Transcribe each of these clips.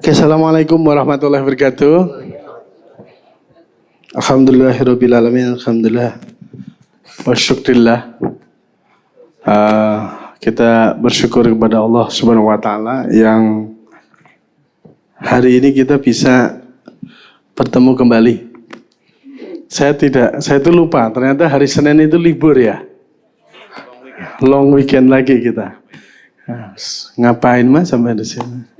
Assalamualaikum warahmatullahi wabarakatuh. Alhamdulillahirrabbilalamin. Alhamdulillah wa syukrillah. Kita bersyukur kepada Allah Subhanahu wa Ta'ala yang hari ini kita bisa bertemu kembali. Saya itu lupa, ternyata hari Senin itu libur ya. Long weekend lagi kita. Ngapain Mas sampai di sini?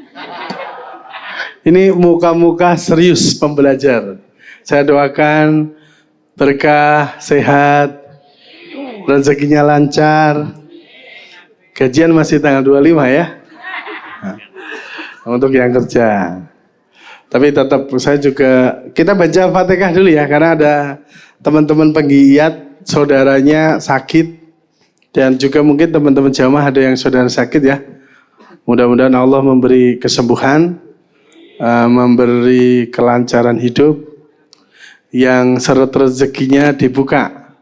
Ini muka-muka serius pembelajar. Saya doakan berkah, sehat, rezekinya lancar. Gajian masih tanggal 25 ya. Untuk yang kerja. Tapi tetap saya juga, kita baca Fatihah dulu ya. Karena ada teman-teman penggiat, saudaranya sakit. Dan juga mungkin teman-teman jamaah ada yang saudara sakit ya. Mudah-mudahan Allah memberi kesembuhan. Memberi kelancaran hidup, yang seret rezekinya dibuka,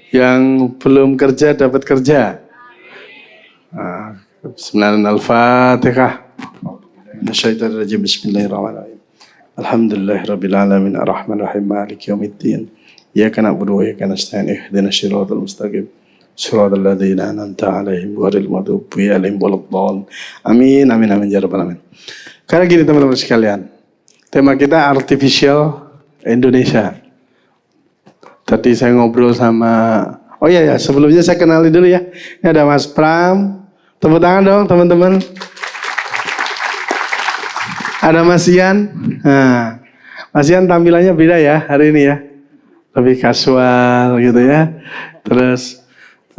yang belum kerja dapat kerja. Bismillahirrahmanirrahim. Bismillahirrahmanirrahim. Alhamdulillahirrabbilalamin arrahmanirrahim maliki yaumiddin. Iyyaka na'budu wa iyyaka nasta'in ihdinas siratal mustaqim. Siratal ladzina an'amta 'alaihim ghairil maghdubi 'alaihim waladdallin. Amin amin amin ya rabbal alamin. Karena gini teman-teman sekalian, tema kita Artificial Indonesia. Tadi saya ngobrol sama, sebelumnya saya kenalin dulu ya. Ini ada Mas Pram, tepuk tangan dong teman-teman. Ada Mas Ian. Nah, Mas Ian tampilannya beda ya hari ini ya, lebih kasual gitu ya. Terus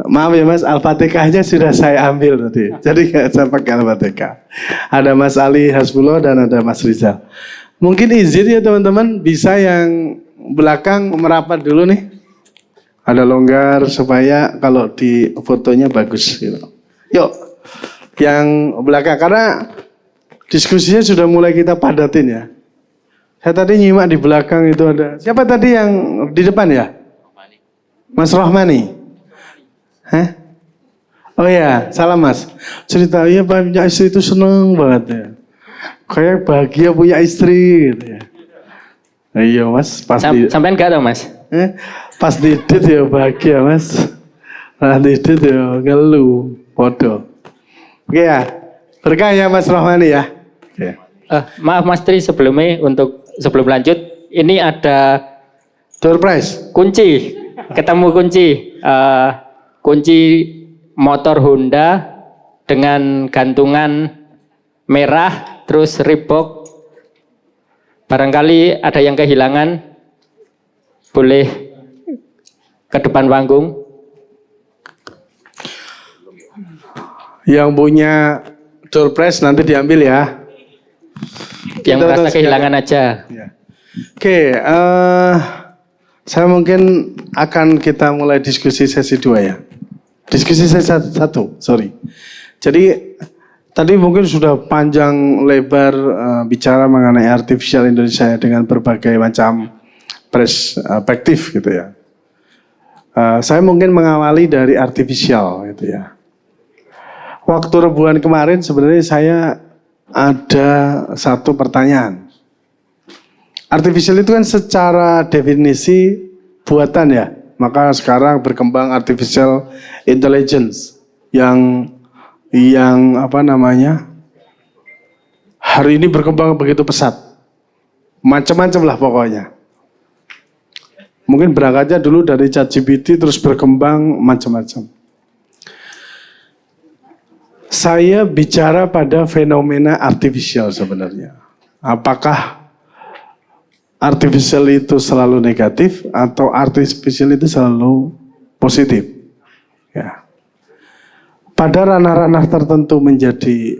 maaf ya Mas, Al-Fatihahnya sudah saya ambil tadi. Jadi gak saya pakai Al-Fatihah. Ada Mas Ali Hasbullah dan ada Mas Rizal. Mungkin izin ya teman-teman, bisa yang belakang merapat dulu nih. Ada longgar supaya kalau di fotonya bagus gitu. Yuk, yang belakang. Karena diskusinya sudah mulai kita padatin ya. Saya tadi nyimak di belakang itu ada. Siapa tadi yang di depan ya? Mas Rahmani. Hah? Oh ya, salam Mas. Cerita, iya Pak, punya istri itu seneng banget ya. Kayak bahagia punya istri gitu ya. Iya Mas, pasti. Sampai enggak dong Mas? Pas didit ya bahagia Mas. Nah didit ya ngeluh, bodoh. Oke ya, berkah ya Mas Rahmani ya. Oke. Maaf Mas Tri, sebelum lanjut, ini ada surprise. Kunci, ketemu kunci. Kunci motor Honda dengan gantungan merah, terus Reebok. Barangkali ada yang kehilangan, boleh ke depan panggung. Yang punya door prize nanti diambil ya. Yang merasa kehilangan aja. Ya. Oke, saya mungkin akan kita mulai diskusi sesi 2 ya. Diskusi sesi 1, sorry. Jadi tadi mungkin sudah panjang lebar bicara mengenai Artificial Indonesia dengan berbagai macam perspektif gitu ya. Saya mungkin mengawali dari artificial gitu ya. Waktu rebuhan kemarin sebenarnya saya ada satu pertanyaan. Artificial itu kan secara definisi buatan ya. Maka sekarang berkembang artificial intelligence yang hari ini berkembang begitu pesat. Macam-macam lah pokoknya. Mungkin berangkatnya dulu dari ChatGPT terus berkembang macam-macam. Saya bicara pada fenomena artificial sebenarnya. Apakah artificial itu selalu negatif atau artificial itu selalu positif? Ya. Pada ranah-ranah tertentu menjadi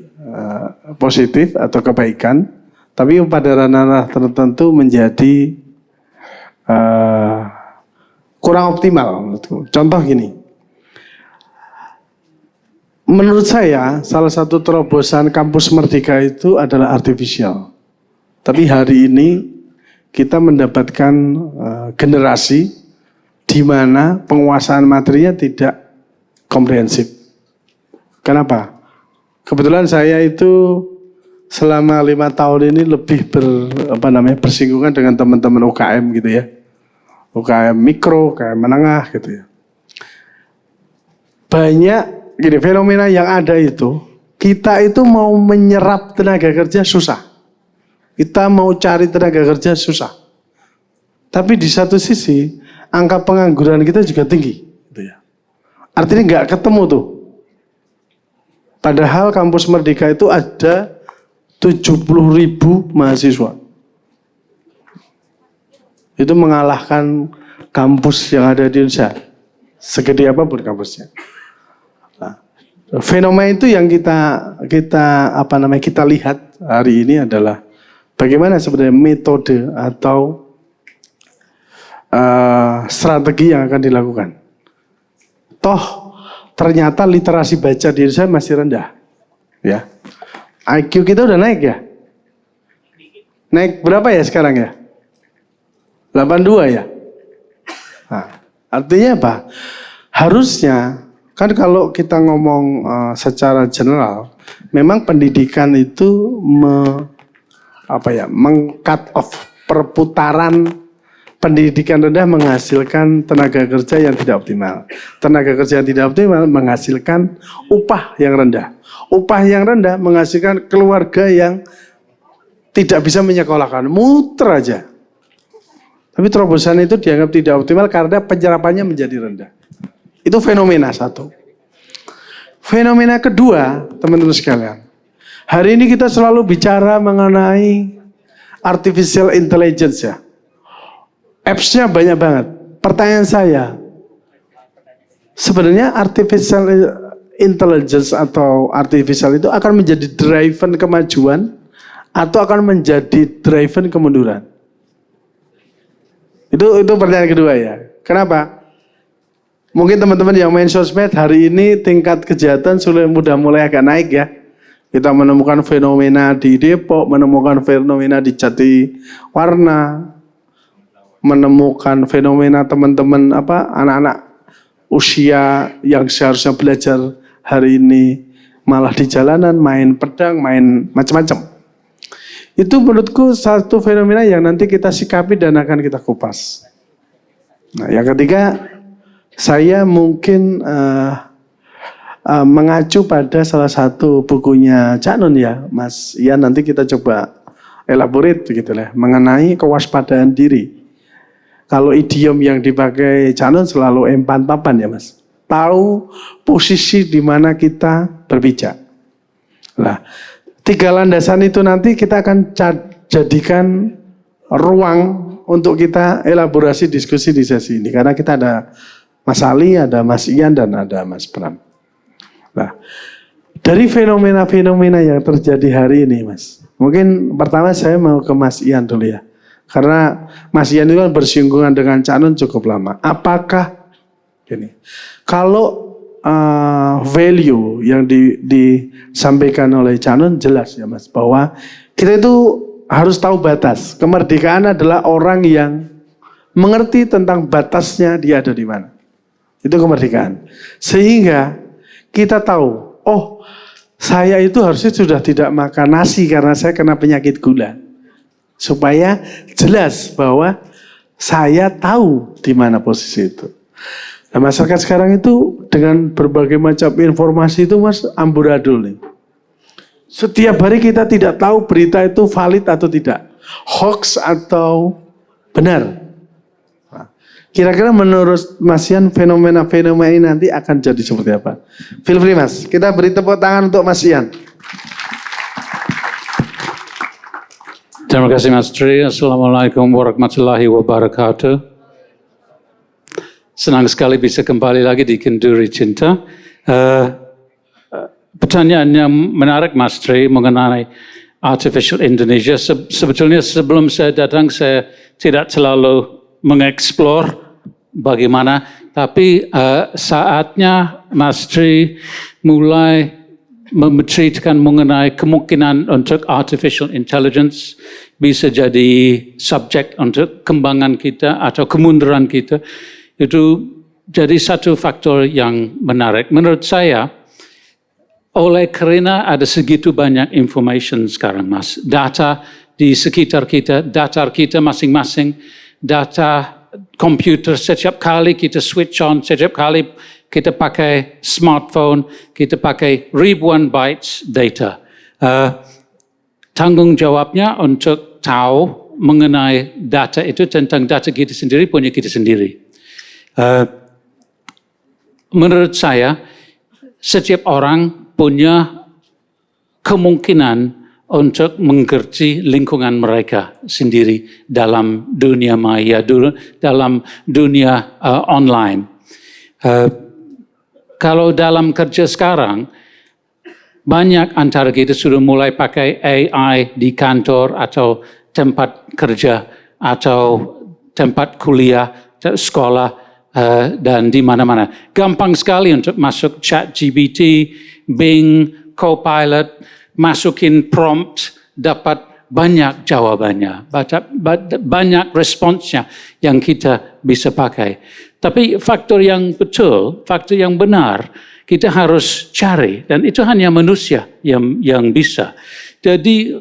positif atau kebaikan, tapi pada ranah-ranah tertentu menjadi kurang optimal. Contoh gini, menurut saya salah satu terobosan kampus Merdeka itu adalah artificial. Tapi hari ini kita mendapatkan generasi di mana penguasaan materinya tidak komprehensif. Kenapa? Kebetulan saya itu selama 5 tahun ini lebih bersinggungan dengan teman-teman UKM gitu ya. UKM mikro, UKM menengah gitu ya. Banyak gini, fenomena yang ada itu, kita itu mau menyerap tenaga kerja susah. Kita mau cari tenaga kerja susah. Tapi di satu sisi, angka pengangguran kita juga tinggi. Gitu ya. Artinya nggak ketemu tuh. Padahal kampus Merdeka itu ada 70.000 mahasiswa. Itu mengalahkan kampus yang ada di Indonesia. Segede apapun kampusnya. Nah, fenomena itu yang kita lihat hari ini adalah bagaimana sebenarnya metode atau strategi yang akan dilakukan. Toh ternyata literasi baca di Indonesia masih rendah, ya. IQ kita udah naik ya. Naik berapa ya sekarang ya? 82 ya. Nah, artinya apa? Harusnya kan kalau kita ngomong secara general, memang pendidikan itu meng-cut off perputaran. Pendidikan rendah menghasilkan tenaga kerja yang tidak optimal. Tenaga kerja yang tidak optimal menghasilkan upah yang rendah. Upah yang rendah menghasilkan keluarga yang tidak bisa menyekolahkan. Muter aja. Tapi terobosan itu dianggap tidak optimal karena penyerapannya menjadi rendah. Itu fenomena satu. Fenomena kedua, teman-teman sekalian. Hari ini kita selalu bicara mengenai artificial intelligence ya. Apps-nya banyak banget. Pertanyaan saya, sebenarnya artificial intelligence atau artificial itu akan menjadi driven kemajuan atau akan menjadi driven kemunduran? Itu pertanyaan kedua ya. Kenapa? Mungkin teman-teman yang main sosmed hari ini tingkat kejahatan sudah mulai agak naik ya. Kita menemukan fenomena di Depok, menemukan fenomena di Jatiwarna, menemukan fenomena teman-teman anak-anak usia yang seharusnya belajar hari ini malah di jalanan main pedang, main macam-macam. Itu menurutku satu fenomena yang nanti kita sikapi dan akan kita kupas. Nah, yang ketiga, saya mungkin mengacu pada salah satu bukunya Cak Nun ya, Mas Ian, nanti kita coba elaborate gitu lah mengenai kewaspadaan diri. Kalau idiom yang dipakai Cak Nun selalu empan papan ya Mas. Tahu posisi di mana kita berpijak. Nah, 3 landasan itu nanti kita akan jadikan ruang untuk kita elaborasi diskusi di sesi ini. Karena kita ada Mas Ali, ada Mas Ian, dan ada Mas Pram. Nah, dari fenomena-fenomena yang terjadi hari ini Mas. Mungkin pertama saya mau ke Mas Ian dulu ya. Karena Mas Ian itu kan bersinggungan dengan Cak Nun cukup lama. Apakah gini, kalau value yang disampaikan oleh Cak Nun jelas ya Mas, bahwa kita itu harus tahu batas. Kemerdekaan adalah orang yang mengerti tentang batasnya dia ada di mana. Itu kemerdekaan. Sehingga kita tahu, oh saya itu harusnya sudah tidak makan nasi karena saya kena penyakit gula. Supaya jelas bahwa saya tahu di mana posisi itu. Nah, masyarakat sekarang itu dengan berbagai macam informasi itu Mas amburadul nih. Setiap hari kita tidak tahu berita itu valid atau tidak. Hoax atau benar. Nah, kira-kira menurut Mas Ian fenomena-fenomena ini nanti akan jadi seperti apa? Feel free Mas, kita beri tepuk tangan untuk Mas Ian. Terima kasih Mas Tri. Assalamualaikum warahmatullahi wabarakatuh. Senang sekali bisa kembali lagi di Kenduri Cinta. Pertanyaan yang menarik Mas Tri mengenai Artificial Indonesia. Sebetulnya sebelum saya datang saya tidak terlalu mengeksplor bagaimana. Tapi saatnya Mas Tri mulai menceritakan mengenai kemungkinan untuk artificial intelligence bisa jadi subjek untuk kembangan kita atau kemunduran kita, itu jadi satu faktor yang menarik. Menurut saya, oleh kerana ada segitu banyak information sekarang, Mas. Data di sekitar kita, data kita masing-masing, data komputer setiap kali kita switch on, setiap kali kita pakai smartphone, kita pakai ribuan bytes data. Tanggungjawabnya untuk tahu mengenai data itu tentang data kita sendiri, punya kita sendiri. Menurut saya, setiap orang punya kemungkinan untuk mengerti lingkungan mereka sendiri dalam dunia maya, dalam dunia online. Kalau dalam kerja sekarang, banyak antara kita sudah mulai pakai AI di kantor atau tempat kerja atau tempat kuliah, sekolah, dan di mana-mana. Gampang sekali untuk masuk ChatGPT, Bing, Copilot, masukin prompt, dapat banyak jawabannya, banyak responsnya yang kita bisa pakai. Tapi faktor yang betul, faktor yang benar, kita harus cari, dan itu hanya manusia yang bisa. Jadi,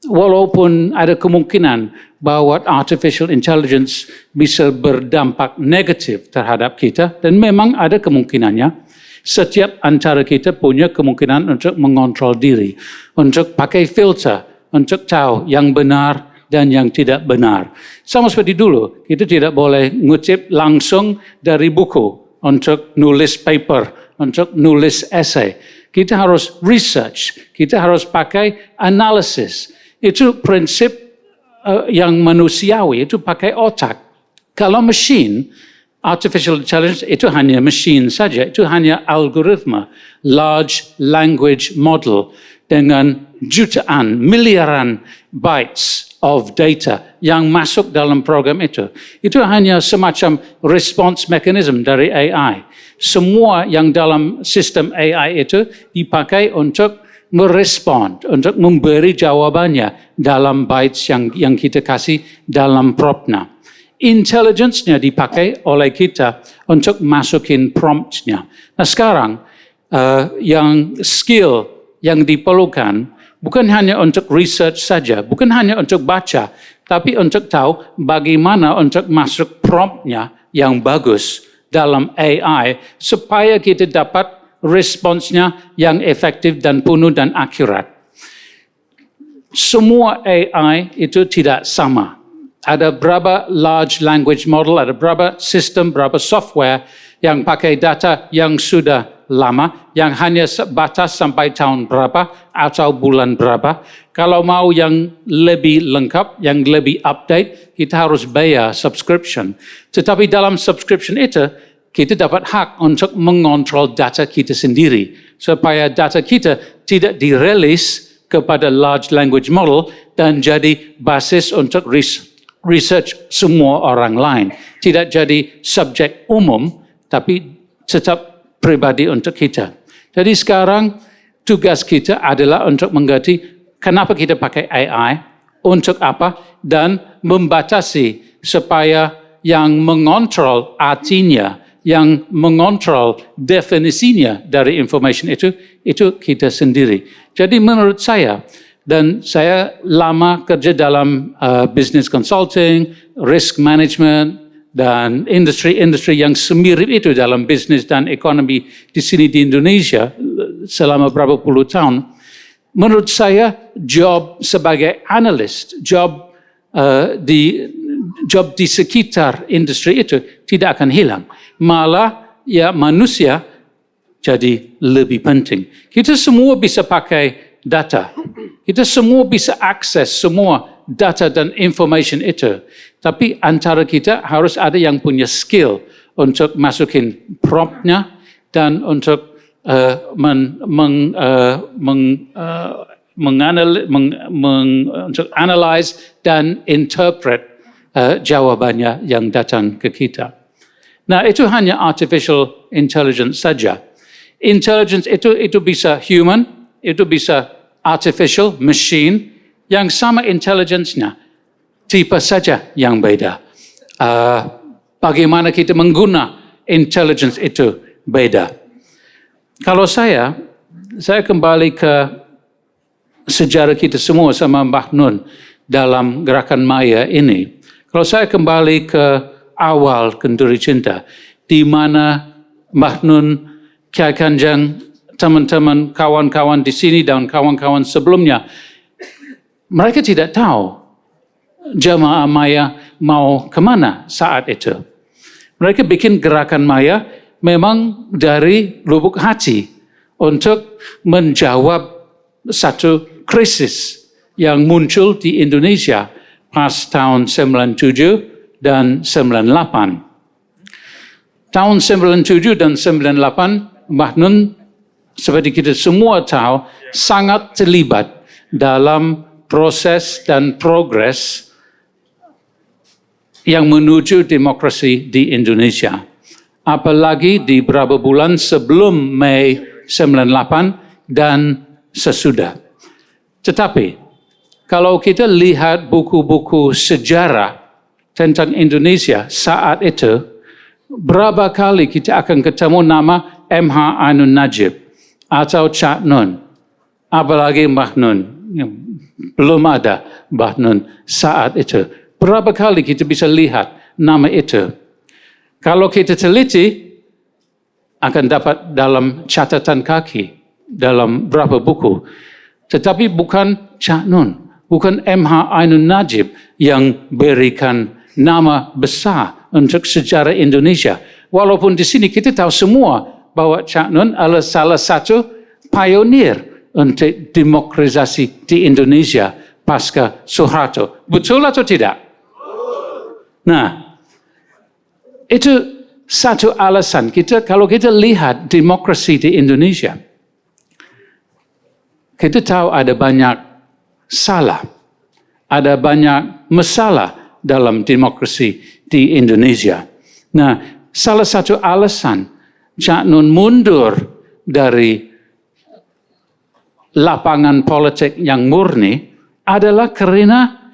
walaupun ada kemungkinan bahwa artificial intelligence bisa berdampak negatif terhadap kita, dan memang ada kemungkinannya, setiap antara kita punya kemungkinan untuk mengontrol diri, untuk pakai filter, untuk tahu yang benar dan yang tidak benar. Sama seperti dulu, kita tidak boleh ngutip langsung dari buku untuk nulis paper, untuk nulis essay. Kita harus research, kita harus pakai analisis. Itu prinsip yang manusiawi, itu pakai otak. Kalau mesin, artificial intelligence itu hanya mesin saja, itu hanya algoritma, large language model dengan jutaan, miliaran bytes of data yang masuk dalam program itu. Itu hanya semacam response mechanism dari AI. Semua yang dalam sistem AI itu dipakai untuk merespon, untuk memberi jawabannya dalam bytes yang kita kasih dalam promptnya. Intelligence-nya dipakai oleh kita untuk masukin promptnya. Nah sekarang, yang skill yang diperlukan bukan hanya untuk research saja, bukan hanya untuk baca, tapi untuk tahu bagaimana untuk masuk promptnya yang bagus dalam AI, supaya kita dapat responsnya yang efektif dan penuh dan akurat. Semua AI itu tidak sama. Ada berapa large language model, ada berapa sistem, berapa software yang pakai data yang sudah lama, yang hanya batas sampai tahun berapa atau bulan berapa. Kalau mau yang lebih lengkap, yang lebih update, kita harus bayar subscription. Tetapi dalam subscription itu, kita dapat hak untuk mengontrol data kita sendiri, supaya data kita tidak dirilis kepada large language model dan jadi basis untuk research semua orang lain. Tidak jadi subjek umum, tapi tetap pribadi untuk kita. Jadi sekarang tugas kita adalah untuk mengerti kenapa kita pakai AI, untuk apa, dan membatasi supaya yang mengontrol artinya, yang mengontrol definisinya dari information itu kita sendiri. Jadi menurut saya, dan saya lama kerja dalam business consulting, risk management, dan industri-industri yang semirip itu dalam bisnis dan ekonomi di sini di Indonesia selama berapa puluh tahun. Menurut saya, job sebagai analis, job di sekitar industri itu tidak akan hilang. Malah ya manusia jadi lebih penting. Kita semua bisa pakai data. Kita semua bisa akses semua data dan information itu. Tapi antara kita harus ada yang punya skill untuk masukin promptnya dan untuk untuk analyze dan interpret jawabannya yang datang ke kita. Nah, itu hanya artificial intelligence saja. Intelligence itu bisa human, itu bisa artificial, machine, yang sama intelligence-nya, tipe saja yang beda. Bagaimana kita mengguna intelligence itu beda. Kalau saya saya kembali ke sejarah kita semua sama Mbah Nun dalam gerakan Maya ini. Kalau saya kembali ke awal Kenduri Cinta, di mana Mbah Nun, Kiai Kanjeng, teman-teman, kawan-kawan di sini dan kawan-kawan sebelumnya, mereka tidak tahu jemaah Maya mau kemana saat itu. Mereka bikin gerakan Maya memang dari lubuk hati untuk menjawab satu krisis yang muncul di Indonesia pas tahun 97 dan 98. Tahun 97 dan 98, Mbah Nun, seperti kita semua tahu, sangat terlibat dalam proses dan progres yang menuju demokrasi di Indonesia. Apalagi di beberapa bulan sebelum Mei 98 dan sesudah. Tetapi, kalau kita lihat buku-buku sejarah tentang Indonesia saat itu, berapa kali kita akan ketemu nama M.H. Ainun Najib atau Cak Nun, apalagi Mbah Nun. Belum ada Mbah Nun saat itu. Berapa kali kita bisa lihat nama itu? Kalau kita teliti, akan dapat dalam catatan kaki, dalam berapa buku. Tetapi bukan Cak Nun, bukan M.H. Ainun Najib yang berikan nama besar untuk sejarah Indonesia. Walaupun di sini kita tahu semua bahwa Cak Nun adalah salah satu pionir untuk demokratisasi di Indonesia pasca Soeharto. Betul atau tidak? Nah, itu satu alasan kita kalau kita lihat demokrasi di Indonesia. Kita tahu ada banyak salah, ada banyak masalah dalam demokrasi di Indonesia. Nah, salah satu alasan Cak Nun mundur dari lapangan politik yang murni adalah karena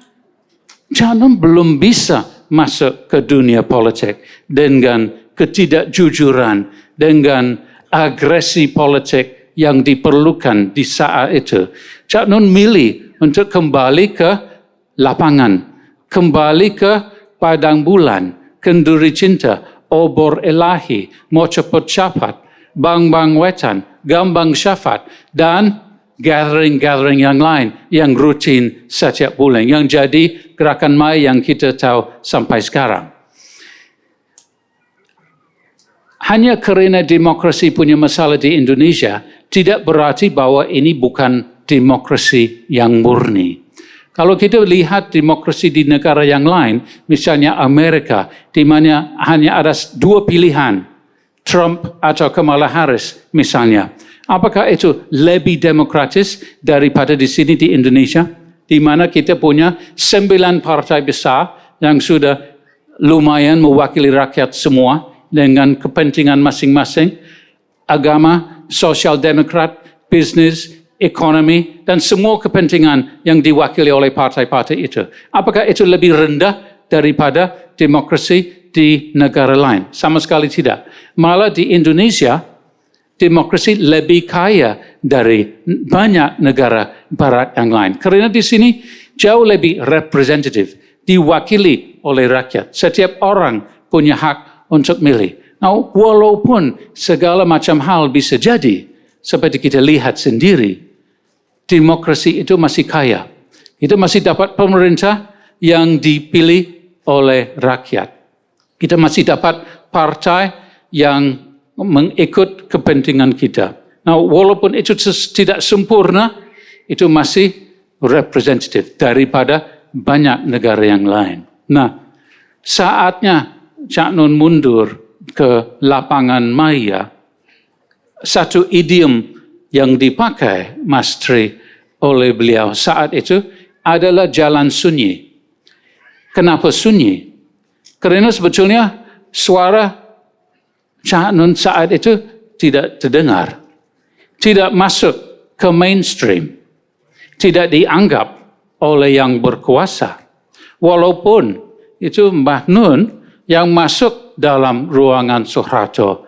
Cak Nun belum bisa masuk ke dunia politik dengan ketidakjujuran, dengan agresi politik yang diperlukan di saat itu. Cak Nun milih untuk kembali ke lapangan, kembali ke padang bulan, Kenduri Cinta, Obor Ilahi, Mocepot Capat, Bang Bang Wetan, Gambang Syafat, dan gathering-gathering yang lain yang rutin setiap bulan, yang jadi gerakan Maya yang kita tahu sampai sekarang. Hanya kerana demokrasi punya masalah di Indonesia, tidak berarti bahwa ini bukan demokrasi yang murni. Kalau kita lihat demokrasi di negara yang lain, misalnya Amerika, di mana hanya ada dua pilihan, Trump atau Kamala Harris misalnya. Apakah itu lebih demokratis daripada di sini di Indonesia, di mana kita punya 9 partai besar yang sudah lumayan mewakili rakyat semua dengan kepentingan masing-masing, agama, sosial demokrat, bisnis, ekonomi, dan semua kepentingan yang diwakili oleh partai-partai itu. Apakah itu lebih rendah daripada demokrasi di negara lain? Sama sekali tidak. Malah di Indonesia, demokrasi lebih kaya dari banyak negara barat yang lain. Karena di sini jauh lebih representatif, diwakili oleh rakyat. Setiap orang punya hak untuk milih. Nah, walaupun segala macam hal bisa jadi, seperti kita lihat sendiri, demokrasi itu masih kaya. Kita masih dapat pemerintah yang dipilih oleh rakyat. Kita masih dapat partai yang mengikut kepentingan kita. Nah, walaupun itu tidak sempurna, itu masih representatif daripada banyak negara yang lain. Nah, saatnya Cak Nun mundur ke lapangan Maya, satu idiom yang dipakai Mas Tri oleh beliau saat itu adalah jalan sunyi. Kenapa sunyi? Karena sebetulnya suara Cak Nun saat itu tidak terdengar, tidak masuk ke mainstream, tidak dianggap oleh yang berkuasa. Walaupun itu Mbah Nun yang masuk dalam ruangan Soeharto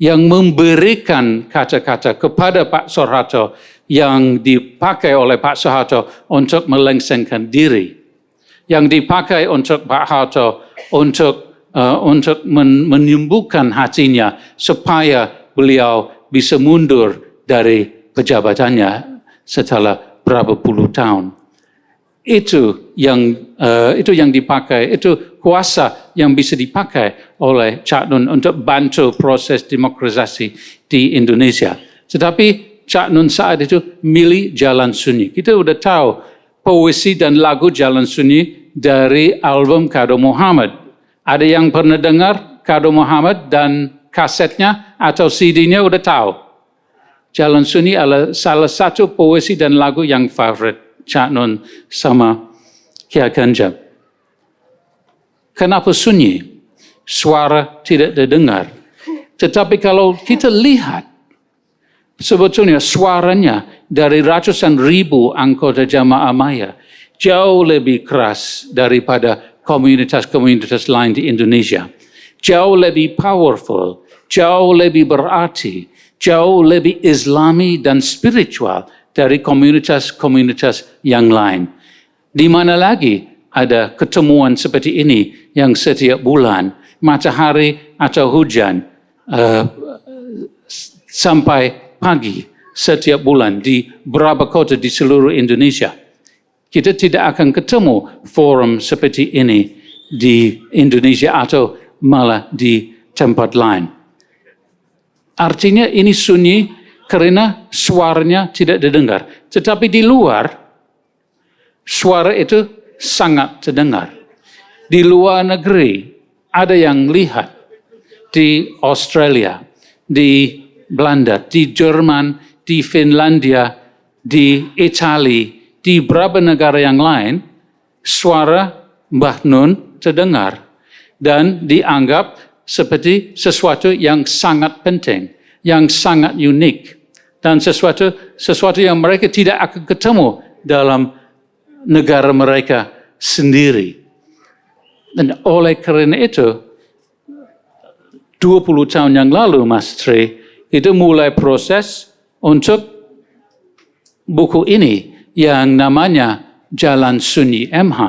yang memberikan kata-kata kepada Pak Soeharto yang dipakai oleh Pak Soeharto untuk melengsengkan diri, yang dipakai untuk Pak Harto untuk menyembuhkan hatinya supaya beliau bisa mundur dari pejabatannya setelah berapa puluh tahun. Itu yang dipakai, itu kuasa yang bisa dipakai oleh Cak Nun untuk bantu proses demokratisasi di Indonesia. Tetapi Cak Nun saat itu milih jalan sunyi. Kita sudah tahu puisi dan lagu Jalan Sunyi dari album Kado Muhammad. Ada yang pernah dengar Kado Muhammad dan kasetnya atau CD-nya udah tahu. Jalan Sunyi adalah salah satu puisi dan lagu yang favorit Cak Nun sama Kiai Ganjar. Kenapa sunyi? Suara tidak terdengar. Tetapi kalau kita lihat, sebetulnya suaranya dari ratusan ribu anggota Jamaah Maya jauh lebih keras daripada komunitas-komunitas lain di Indonesia. Jauh lebih powerful, jauh lebih berarti, jauh lebih islami dan spiritual dari komunitas-komunitas yang lain. Di mana lagi ada ketemuan seperti ini yang setiap bulan, matahari atau hujan, sampai pagi setiap bulan di beberapa kota di seluruh Indonesia. Kita tidak akan ketemu forum seperti ini di Indonesia atau malah di tempat lain. Artinya ini sunyi karena suaranya tidak terdengar. Tetapi di luar, suara itu sangat terdengar. Di luar negeri, ada yang lihat di Australia, di Belanda, di Jerman, di Finlandia, di Italia, di beberapa negara yang lain, suara Mbah Nun terdengar dan dianggap seperti sesuatu yang sangat penting, yang sangat unik, dan sesuatu yang mereka tidak akan ketemu dalam negara mereka sendiri. Dan oleh karena itu, 20 tahun yang lalu, Mas Tri, itu mulai proses untuk buku ini yang namanya Jalan Sunyi MH.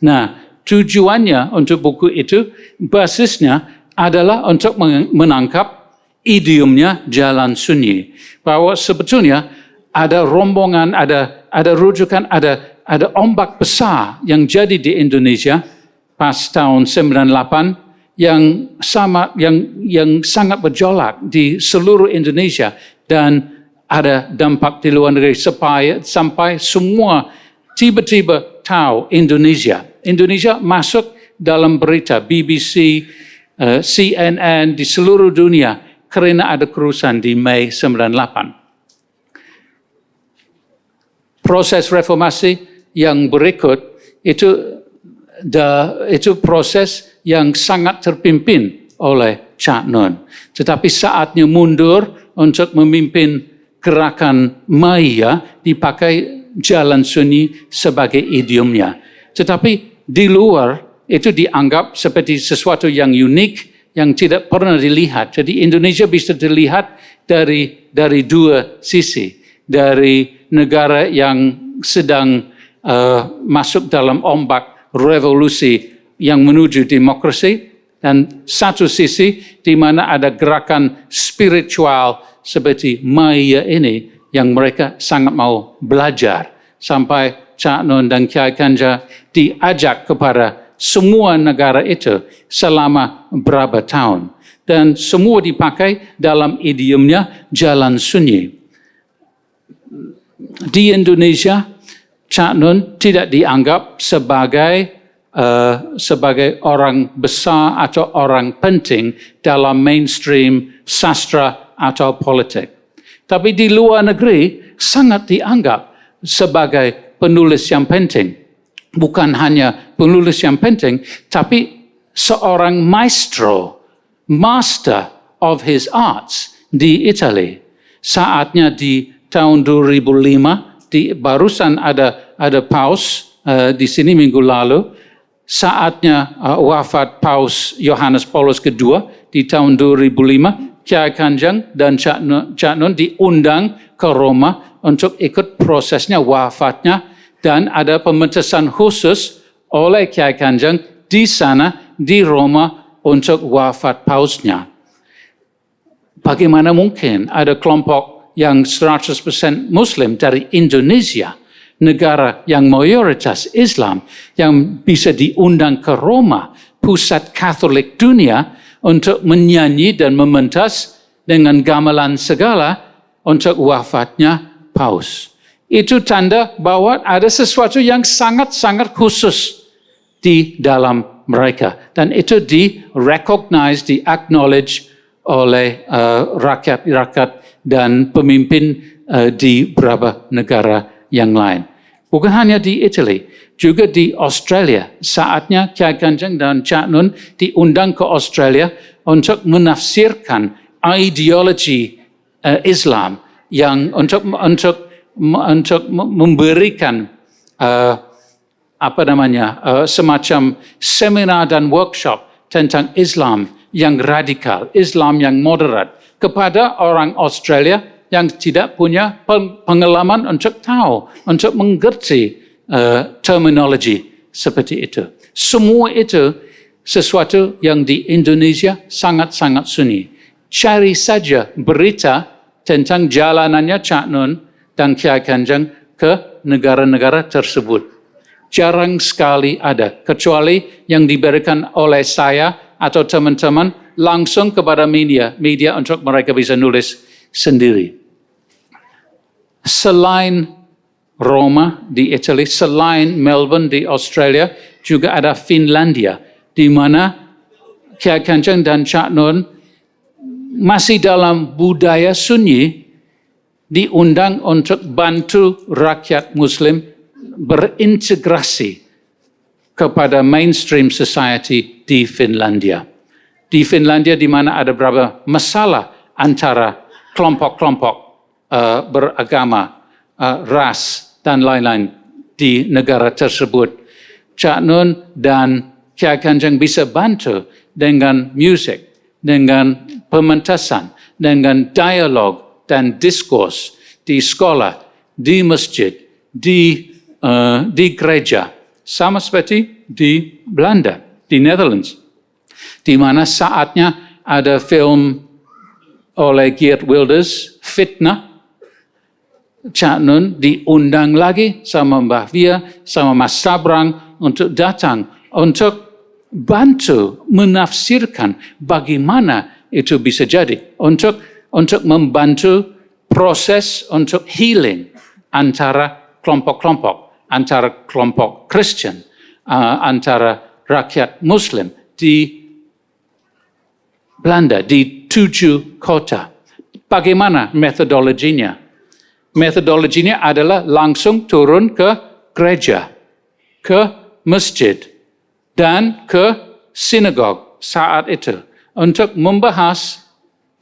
Nah, tujuannya untuk buku itu, basisnya adalah untuk menangkap idiomnya Jalan Sunyi. Bahwa sebetulnya ada rombongan, ada rujukan, ada ombak besar yang jadi di Indonesia pas tahun 98 yang sangat berjolak di seluruh Indonesia dan ada dampak di luar negeri sampai semua tiba-tiba tahu Indonesia. Indonesia masuk dalam berita BBC, CNN di seluruh dunia karena ada kerusuhan di Mei 98. Proses reformasi yang berikut itu proses yang sangat terpimpin oleh Cak Nun. Tetapi saatnya mundur untuk memimpin gerakan Maya dipakai Jalan Sunyi sebagai idiomnya. Tetapi di luar itu dianggap seperti sesuatu yang unik yang tidak pernah dilihat. Jadi Indonesia bisa dilihat dari dua sisi. Dari negara yang sedang masuk dalam ombak revolusi yang menuju demokrasi, dan satu sisi di mana ada gerakan spiritual seperti Maya ini yang mereka sangat mau belajar. Sampai Cak Nun dan Kiai Ganjar diajak kepada semua negara itu selama berapa tahun. Dan semua dipakai dalam idiomnya Jalan Sunyi. Di Indonesia, Cak Nun tidak dianggap sebagai orang besar atau orang penting dalam mainstream sastra atau politik. Tapi di luar negeri sangat dianggap sebagai penulis yang penting. Bukan hanya penulis yang penting, tapi seorang maestro, master of his arts di Italia. Saatnya di tahun 2005, barusan ada paus di sini minggu lalu. Saatnya wafat Paus Yohanes Paulus II di tahun 2005, Kiai Kanjeng dan Cak Nun diundang ke Roma untuk ikut prosesnya wafatnya, dan ada pementasan khusus oleh Kiai Kanjeng di sana di Roma untuk wafat pausnya. Bagaimana mungkin ada kelompok yang 100% Muslim dari Indonesia, negara yang mayoritas Islam, yang bisa diundang ke Roma, pusat Katolik dunia, untuk menyanyi dan mementas dengan gamelan segala untuk wafatnya paus. Itu tanda bahwa ada sesuatu yang sangat-sangat khusus di dalam mereka. Dan itu di-recognize, di-acknowledge oleh rakyat-rakyat dan pemimpin di beberapa negara yang lain. Bukan hanya di Italy, juga di Australia. Saatnya Kiai Kanjeng dan Cak Nun diundang ke Australia untuk menafsirkan ideologi Islam yang untuk memberikan semacam seminar dan workshop tentang Islam yang radikal, Islam yang moderat kepada orang Australia yang tidak punya pengalaman untuk tahu, untuk mengerti terminologi seperti itu. Semua itu sesuatu yang di Indonesia sangat-sangat sunyi. Cari saja berita tentang jalanannya Cak Nun dan Kiai Kanjeng ke negara-negara tersebut. Jarang sekali ada, kecuali yang diberikan oleh saya atau teman-teman langsung kepada media untuk mereka bisa nulis sendiri. Selain Roma di Italy, selain Melbourne di Australia, juga ada Finlandia, di mana Kiai Kanjeng dan Cak Nun masih dalam budaya sunyi diundang untuk bantu rakyat Muslim berintegrasi kepada mainstream society di Finlandia. Di Finlandia di mana ada beberapa masalah antara kelompok-kelompok beragama, ras, dan lain-lain di negara tersebut. Cak Nun dan Kiai Kanjeng bisa bantu dengan musik, dengan pementasan, dengan dialog dan diskurs di sekolah, di masjid, di gereja, sama seperti di Belanda, di Netherlands, di mana saatnya ada film oleh Geert Wilders, Fitnah. Cak Nun diundang lagi sama Mbah Via, sama Mas Sabrang untuk datang, untuk bantu menafsirkan bagaimana itu bisa jadi, untuk membantu proses untuk healing antara kelompok-kelompok, antara kelompok Kristen, antara rakyat Muslim di Belanda, di 7 kota. Bagaimana metodologinya? Metodologinya adalah langsung turun ke gereja, ke masjid, dan ke sinagog saat itu untuk membahas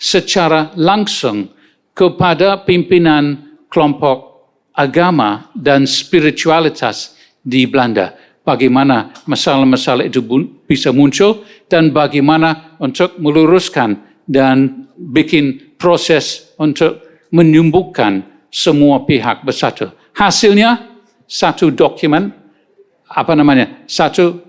secara langsung kepada pimpinan kelompok agama dan spiritualitas di Belanda. Bagaimana masalah-masalah itu bisa muncul dan bagaimana untuk meluruskan dan bikin proses untuk menyembuhkan semua pihak bersatu. Hasilnya satu dokumen, satu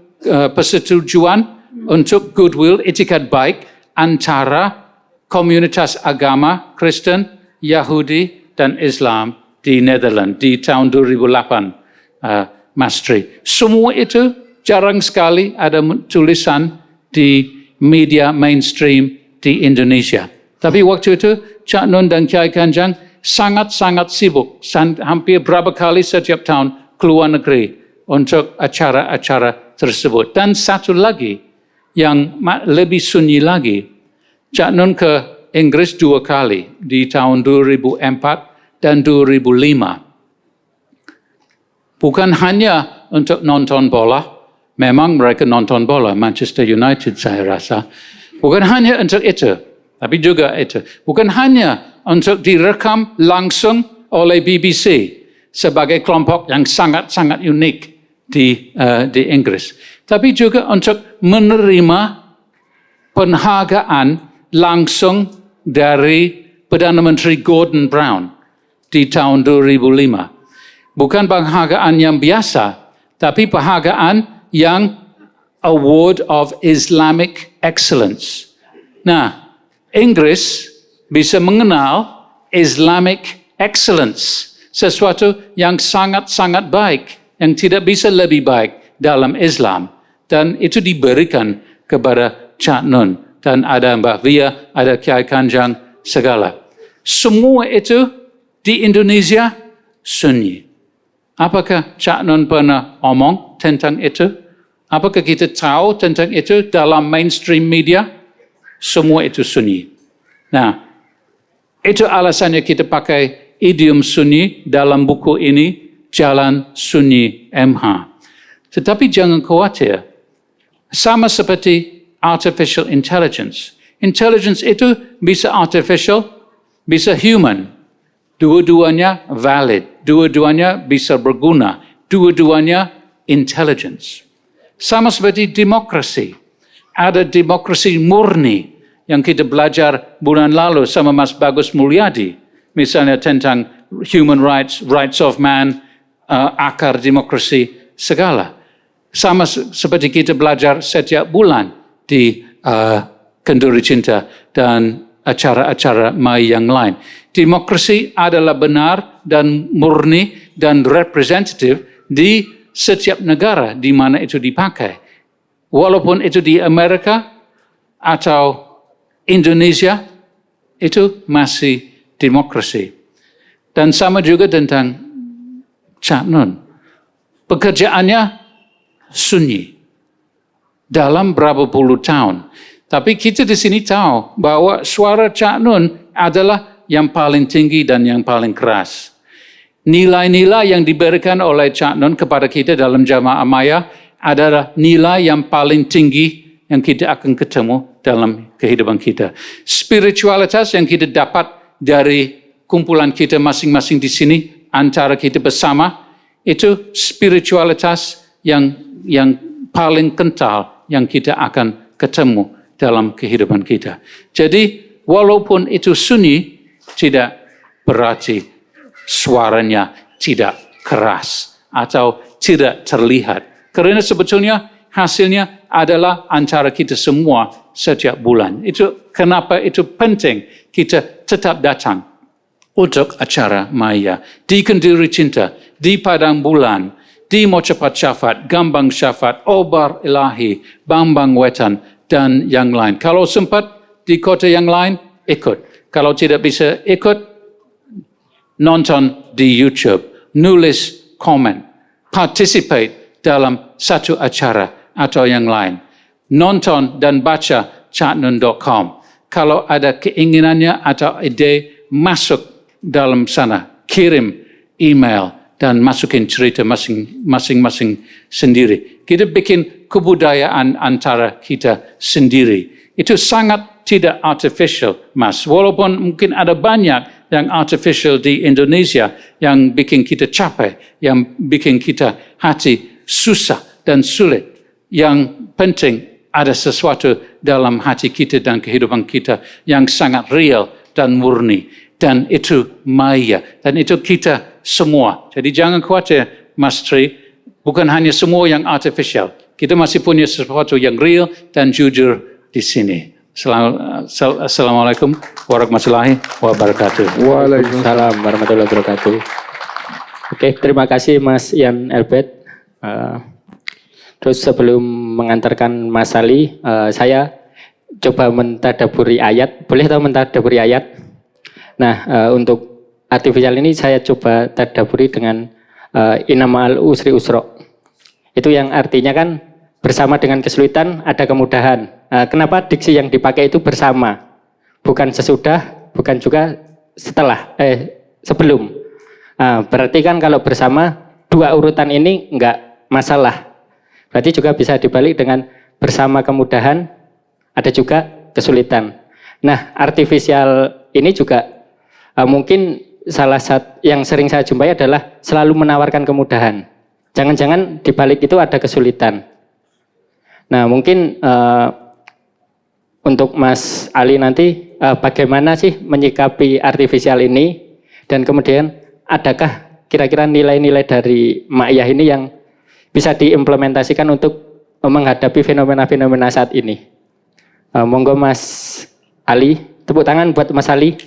persetujuan untuk goodwill, etikat baik antara komunitas agama Kristen, Yahudi, dan Islam di Netherlands di tahun 2008, Mas Tri. Semua itu jarang sekali ada tulisan di media mainstream di Indonesia. Tapi waktu itu Cak Nun dan Kiai Kanjeng sangat-sangat sibuk, hampir berapa kali setiap tahun keluar negeri untuk acara-acara tersebut. Dan satu lagi yang lebih sunyi lagi, Cak Nun ke Inggris 2 kali, di tahun 2004 dan 2005. Bukan hanya untuk nonton bola, memang mereka nonton bola, Manchester United saya rasa. Bukan hanya untuk itu, tapi juga itu. Bukan hanya untuk direkam langsung oleh BBC sebagai kelompok yang sangat-sangat unik di Inggris. Tapi juga untuk menerima penghargaan langsung dari Perdana Menteri Gordon Brown di tahun 2005. Bukan penghargaan yang biasa, tapi penghargaan yang Award of Islamic Excellence. Nah, Inggris bisa mengenal Islamic Excellence, sesuatu yang sangat-sangat baik, yang tidak bisa lebih baik dalam Islam. Dan itu diberikan kepada Cak Nun. Dan ada Mbah Via, ada Kiai Kanjang, segala. Semua itu di Indonesia sunyi. Apakah Cak Nun pernah omong tentang itu? Apakah kita tahu tentang itu dalam mainstream media? Semua itu sunyi. Nah, itu alasannya kita pakai idiom sunyi dalam buku ini, Jalan Sunyi MH. Tetapi jangan khawatir, sama seperti artificial intelligence. Intelligence itu bisa artificial, bisa human. Dua-duanya valid, dua-duanya bisa berguna, dua-duanya intelligence. Sama seperti demokrasi. Ada demokrasi murni yang kita belajar bulan lalu sama Mas Bagus Mulyadi. Misalnya tentang human rights, rights of man, akar demokrasi, segala. Sama seperti kita belajar setiap bulan di Kenduri Cinta dan acara-acara mai yang lain. Demokrasi adalah benar dan murni dan representatif di setiap negara di mana itu dipakai. Walaupun itu di Amerika atau Indonesia, itu masih demokrasi. Dan sama juga tentang Cak Nun. Pekerjaannya sunyi dalam berapa puluh tahun. Tapi kita di sini tahu bahwa suara Cak Nun adalah yang paling tinggi dan yang paling keras. Nilai-nilai yang diberikan oleh Cak Nun kepada kita dalam Jamaah Maya adalah nilai yang paling tinggi yang kita akan ketemu dalam kehidupan kita. Spiritualitas yang kita dapat dari kumpulan kita masing-masing di sini, antara kita bersama, itu spiritualitas yang paling kental yang kita akan ketemu dalam kehidupan kita. Jadi, walaupun itu sunyi, tidak berarti suaranya tidak keras atau tidak terlihat. Karena sebetulnya hasilnya adalah antara kita semua setiap bulan. Itu kenapa itu penting kita tetap datang untuk acara Maya di Kenduri Cinta, di Padang Bulan, di Mocapat Syafat, Gambang Syafat, Obar Ilahi, Bambang Wetan, dan yang lain. Kalau sempat di kota yang lain, ikut. Kalau tidak bisa ikut, nonton di YouTube, nulis komen, participate dalam satu acara atau yang lain. Nonton dan baca caknun.com. Kalau ada keinginannya atau ide, masuk dalam sana, kirim email dan masukin cerita masing-masing sendiri. Kita bikin kebudayaan antara kita sendiri. Itu sangat tidak artificial, Mas. Walaupun mungkin ada banyak yang artificial di Indonesia yang bikin kita capek, yang bikin kita hati susah dan sulit. Yang penting ada sesuatu dalam hati kita dan kehidupan kita yang sangat real dan murni. Dan itu Maya. Dan itu kita semua. Jadi jangan khawatir, Mas Tri. Bukan hanya semua yang artificial. Kita masih punya sesuatu yang real dan jujur di sini. Assalamualaikum warahmatullahi wabarakatuh. Waalaikumsalam warahmatullahi wabarakatuh. Oke, terima kasih Mas Ian Elbet. Terus sebelum mengantarkan Mas Ali, saya coba mentadaburi ayat. Boleh tahu mentadaburi ayat? Nah, untuk artificial ini saya coba tadaburi dengan inama'al usri usro. Itu yang artinya kan bersama dengan kesulitan ada kemudahan. Kenapa diksi yang dipakai itu bersama? Bukan sesudah, bukan juga sebelum. Berarti kan kalau bersama, dua urutan ini enggak masalah. Berarti juga bisa dibalik dengan bersama kemudahan, ada juga kesulitan. Nah, artificial ini juga mungkin salah satu yang sering saya jumpai adalah selalu menawarkan kemudahan. Jangan-jangan dibalik itu ada kesulitan. Nah, mungkin untuk Mas Ali nanti bagaimana sih menyikapi artifisial ini, dan kemudian adakah kira-kira nilai-nilai dari Ma'iyah ini yang bisa diimplementasikan untuk menghadapi fenomena-fenomena saat ini. Monggo Mas Ali, tepuk tangan buat Mas Ali.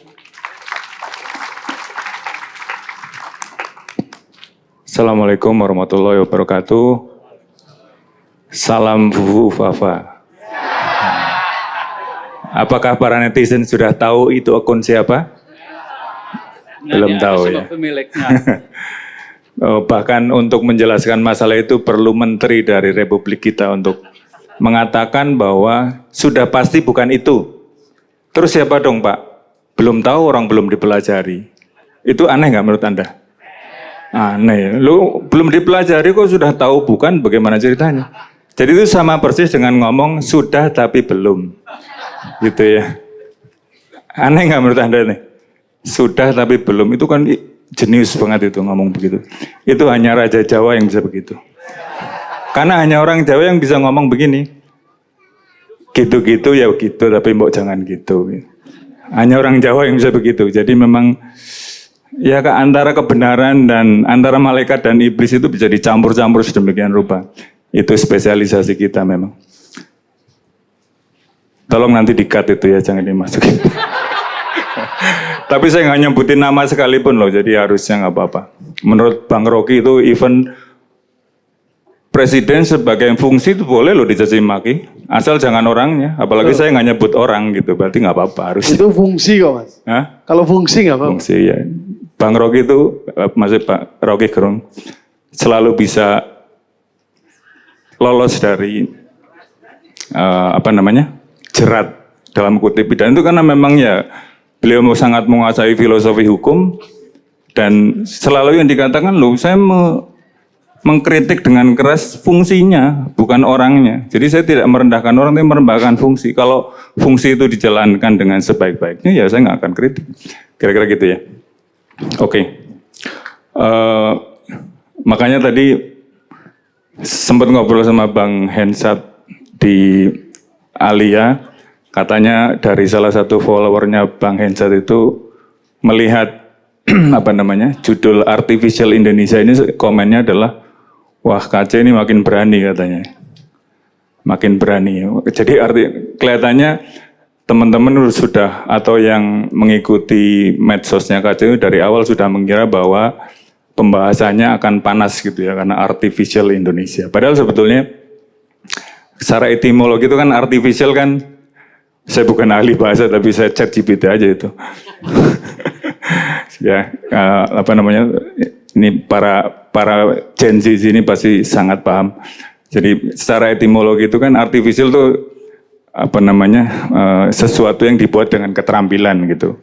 Assalamualaikum warahmatullahi wabarakatuh. Salam Fufu Fafa. Apakah para netizen sudah tahu itu akun siapa? Belum tahu ya. Bahkan untuk menjelaskan masalah itu perlu menteri dari Republik kita untuk mengatakan bahwa sudah pasti bukan itu. Terus siapa dong Pak? Belum tahu, orang belum dipelajari. Itu aneh nggak menurut Anda? Aneh. Lu belum dipelajari kok sudah tahu bukan, bagaimana ceritanya? Jadi itu sama persis dengan ngomong sudah tapi belum. Gitu ya. Aneh nggak menurut Anda nih? Sudah tapi belum, itu kan jenius banget itu ngomong begitu. Itu hanya Raja Jawa yang bisa begitu. Karena hanya orang Jawa yang bisa ngomong begini. Gitu-gitu ya gitu, tapi mbok jangan gitu. Hanya orang Jawa yang bisa begitu. Jadi memang ya antara kebenaran dan antara malaikat dan iblis itu bisa dicampur-campur sedemikian rupa. Itu spesialisasi kita memang. Tolong nanti di-cut itu ya, jangan dimasukin. Tapi saya nggak nyebutin nama sekalipun loh, jadi harusnya nggak apa-apa. Menurut Bang Rocky itu even presiden sebagai fungsi itu boleh loh dicaci maki, asal jangan orangnya. Apalagi saya nggak nyebut orang gitu, berarti nggak apa-apa harusnya. Itu fungsi kok Mas. Hah? Kalau fungsi nggak apa-apa. Fungsi ya. Bang Rocky itu, maksud Pak Rocky Gerung, selalu bisa lolos dari jerat dalam kutip pidana itu karena memang ya beliau sangat menguasai filosofi hukum dan selalu yang dikatakan loh saya mengkritik dengan keras fungsinya bukan orangnya. Jadi saya tidak merendahkan orang tapi merendahkan fungsi. Kalau fungsi itu dijalankan dengan sebaik-baiknya ya saya nggak akan kritik. Kira-kira gitu ya. Oke. Makanya tadi sempat ngobrol sama Bang Hensat di Alia, katanya dari salah satu followernya Bang Hensat itu melihat judul Artificial Indonesia ini komennya adalah wah KC ini makin berani katanya, makin berani. Jadi kelihatannya teman-teman sudah atau yang mengikuti medsosnya KC dari awal sudah mengira bahwa pembahasannya akan panas gitu ya karena artificial Indonesia. Padahal sebetulnya secara etimologi itu kan artificial kan, saya bukan ahli bahasa tapi saya chat GPT aja itu. Ya ini para Gen Z ini pasti sangat paham. Jadi secara etimologi itu kan artificial itu sesuatu yang dibuat dengan keterampilan gitu.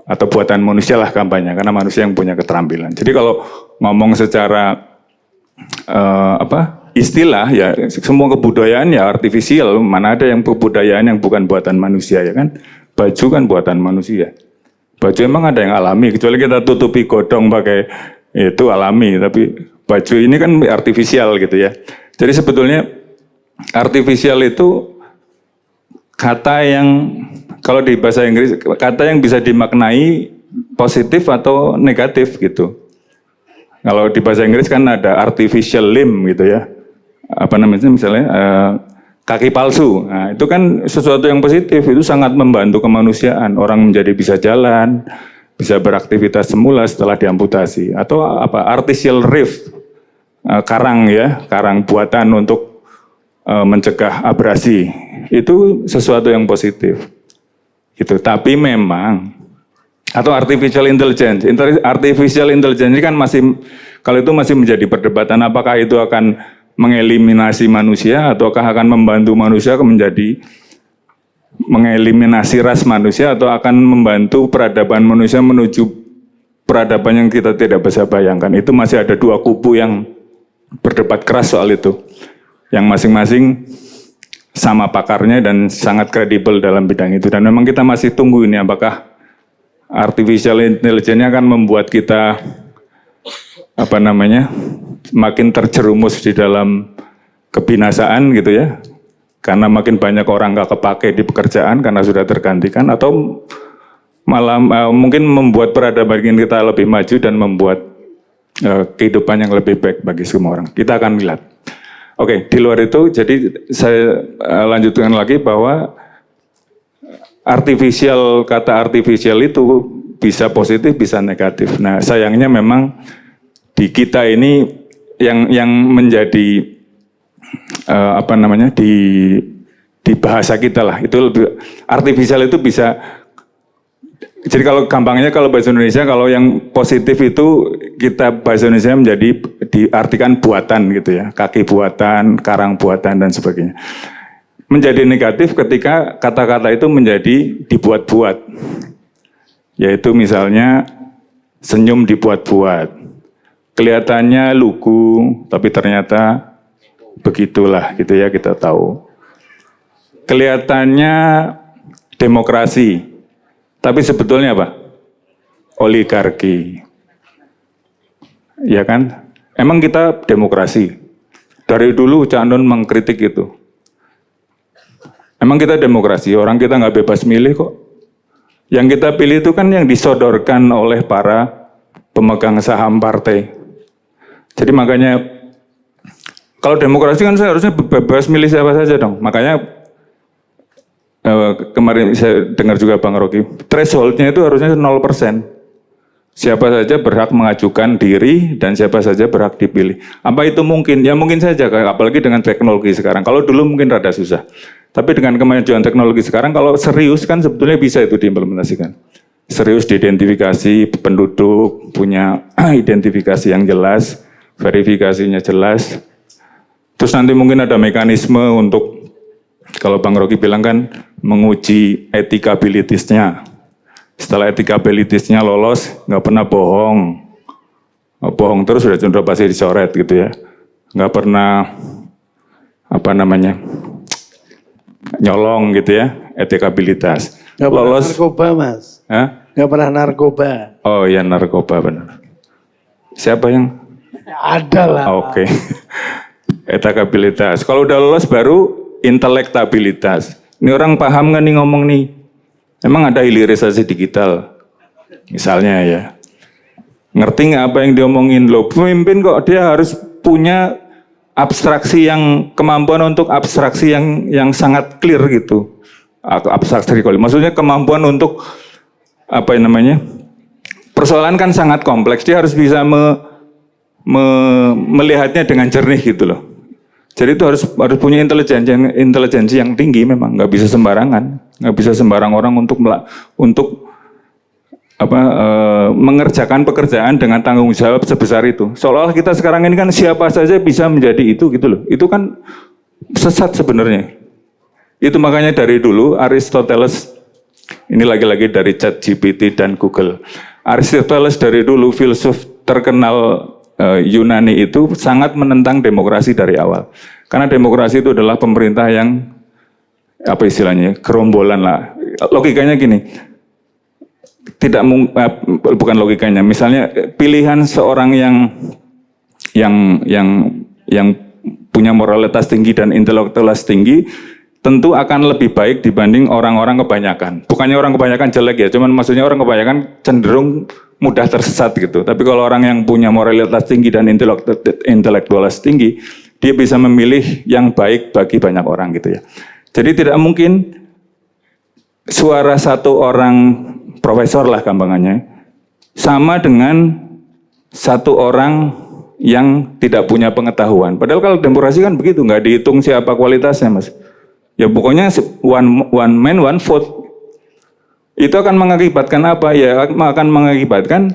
Atau buatan manusia lah kampanye, karena manusia yang punya keterampilan. Jadi kalau ngomong secara istilah ya semua kebudayaan ya artifisial. Mana ada yang kebudayaan yang bukan buatan manusia ya kan? Baju kan buatan manusia. Baju emang ada yang alami, kecuali kita tutupi godong pakai itu alami. Tapi baju ini kan artifisial gitu ya. Jadi sebetulnya artifisial itu kata yang kalau di bahasa Inggris, kata yang bisa dimaknai positif atau negatif gitu. Kalau di bahasa Inggris kan ada artificial limb gitu ya. Misalnya kaki palsu. Nah, itu kan sesuatu yang positif, itu sangat membantu kemanusiaan. Orang menjadi bisa jalan, bisa beraktivitas semula setelah diamputasi. Atau artificial reef, karang buatan untuk mencegah abrasi. Itu sesuatu yang positif. Gitu. Tapi memang atau artificial intelligence ini kan kalau itu masih menjadi perdebatan apakah itu akan mengeliminasi manusia ataukah akan membantu manusia mengeliminasi ras manusia atau akan membantu peradaban manusia menuju peradaban yang kita tidak bisa bayangkan. Itu masih ada dua kubu yang berdebat keras soal itu. Yang masing-masing sama pakarnya dan sangat kredibel dalam bidang itu. Dan memang kita masih tunggu ini apakah artificial intelligence akan membuat kita makin terjerumus di dalam kebinasaan gitu ya. karena makin banyak orang nggak kepake di pekerjaan karena sudah tergantikan, atau malah mungkin membuat peradaban kita lebih maju dan membuat kehidupan yang lebih baik bagi semua orang. Kita akan lihat. Oke, di luar itu, jadi saya lanjutkan lagi bahwa kata artificial itu bisa positif, bisa negatif. Nah, sayangnya memang di kita ini yang menjadi di bahasa kita lah, itu lebih artificial itu bisa. Jadi kalau gampangnya, kalau bahasa Indonesia, kalau yang positif itu kita bahasa Indonesia menjadi diartikan buatan gitu ya, kaki buatan, karang buatan dan sebagainya. Menjadi negatif ketika kata-kata itu menjadi dibuat-buat, yaitu misalnya senyum dibuat-buat, kelihatannya lugu tapi ternyata begitulah gitu ya, kita tahu. Kelihatannya demokrasi, tapi sebetulnya apa? Oligarki. Ya kan? Emang kita demokrasi? Dari dulu Cak Nun mengkritik itu. Emang kita demokrasi? Orang kita nggak bebas milih kok. Yang kita pilih itu kan yang disodorkan oleh para pemegang saham partai. Jadi makanya, kalau demokrasi kan saya harusnya bebas milih siapa saja dong. Makanya kemarin saya dengar juga Bang Rocky, thresholdnya itu harusnya 0%. Siapa saja berhak mengajukan diri dan siapa saja berhak dipilih. Apa itu mungkin? Ya mungkin saja, apalagi dengan teknologi sekarang. Kalau dulu mungkin rada susah. Tapi dengan kemajuan teknologi sekarang, kalau serius kan sebetulnya bisa itu diimplementasikan. Serius diidentifikasi penduduk, punya identifikasi yang jelas, verifikasinya jelas. Terus nanti mungkin ada mekanisme untuk, kalau Bang Rocky bilang kan, menguji etikabilitasnya. Setelah etikabilitasnya lolos, nggak pernah bohong. Bohong terus sudah pasti dicoret gitu ya. Nggak pernah, nyolong gitu ya, etikabilitas. Nggak pernah narkoba, Mas. Hah? Nggak pernah narkoba. Oh ya, narkoba benar. Siapa yang? Ada lah. Oke. Etikabilitas. Kalau udah lolos baru intelektabilitas. Ini orang paham nggak nih ngomong nih? Emang ada hilirisasi digital? Misalnya ya. Ngerti nggak apa yang diomongin? Loh, pemimpin kok dia harus punya abstraksi kemampuan untuk abstraksi yang sangat clear gitu. Abstraksi, maksudnya kemampuan untuk persoalan kan sangat kompleks. Dia harus bisa melihatnya dengan jernih gitu loh. Jadi itu harus punya intelijensi yang tinggi memang, nggak bisa sembarangan, nggak bisa sembarang orang untuk mengerjakan pekerjaan dengan tanggung jawab sebesar itu. Seolah-olah kita sekarang ini kan siapa saja bisa menjadi itu gitu loh. Itu kan sesat sebenarnya. Itu makanya dari dulu Aristoteles, ini lagi-lagi dari ChatGPT dan Google. Aristoteles dari dulu filsuf terkenal Yunani itu sangat menentang demokrasi dari awal. Karena demokrasi itu adalah pemerintah yang gerombolan lah. Logikanya gini. Bukan logikanya. Misalnya pilihan seorang yang punya moralitas tinggi dan intelektualitas tinggi tentu akan lebih baik dibanding orang-orang kebanyakan. Bukannya orang kebanyakan jelek ya, cuman maksudnya orang kebanyakan cenderung mudah tersesat gitu. Tapi kalau orang yang punya moralitas tinggi dan intelektualitas tinggi, dia bisa memilih yang baik bagi banyak orang gitu ya. Jadi tidak mungkin suara satu orang profesor lah gampangannya sama dengan satu orang yang tidak punya pengetahuan. Padahal kalau demokrasi kan begitu, nggak dihitung siapa kualitasnya, Mas. Ya pokoknya one man one vote. Itu akan mengakibatkan apa? Ya akan mengakibatkan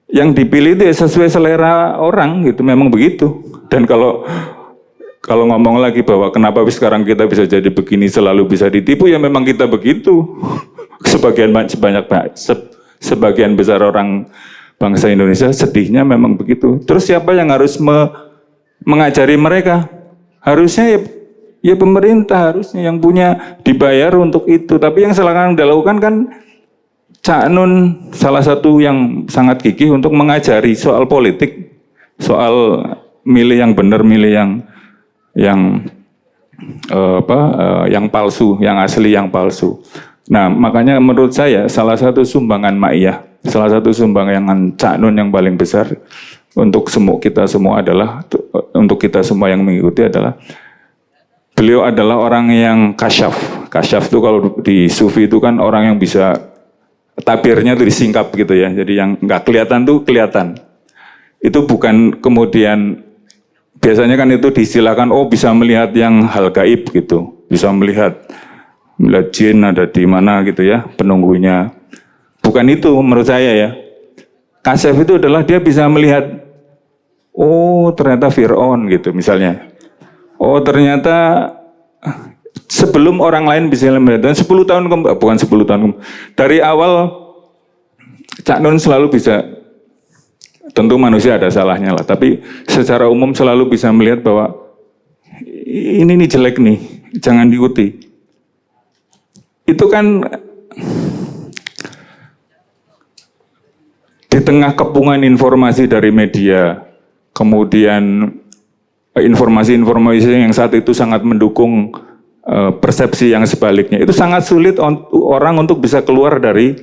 yang dipilih itu ya sesuai selera orang gitu, memang begitu. Dan kalau ngomong lagi bahwa kenapa sekarang kita bisa jadi begini, selalu bisa ditipu, ya memang kita begitu. Sebagian besar orang bangsa Indonesia sedihnya memang begitu. Terus siapa yang harus mengajari mereka? Harusnya ya pemerintah, harusnya yang punya dibayar untuk itu. Tapi yang sekarang dilakukan kan Cak Nun salah satu yang sangat gigih untuk mengajari soal politik, soal milih yang benar, milih yang yang palsu, yang asli yang palsu. Nah, makanya menurut saya salah satu sumbangan Ma'iyah, salah satu sumbangan Cak Nun yang paling besar untuk kita semua adalah, untuk kita semua yang mengikuti adalah, beliau adalah orang yang kasyaf. Kasyaf itu kalau di sufi itu kan orang yang bisa tabirnya itu disingkap gitu ya. Jadi yang nggak kelihatan tuh kelihatan. Itu bukan kemudian, biasanya kan itu diistilahkan, oh bisa melihat yang hal gaib gitu. Bisa melihat jin ada di mana gitu ya, penunggunya. Bukan itu menurut saya ya. Kasyaf itu adalah dia bisa melihat, oh ternyata Fir'aun gitu misalnya. Oh ternyata sebelum orang lain bisa melihat. Dan 10 tahun bukan 10 tahun dari awal Cak Nun selalu bisa, tentu manusia ada salahnya lah, tapi secara umum selalu bisa melihat bahwa ini nih jelek nih, jangan diikuti. Itu kan di tengah kepungan informasi dari media, kemudian informasi-informasi yang saat itu sangat mendukung persepsi yang sebaliknya, itu sangat sulit orang untuk bisa keluar dari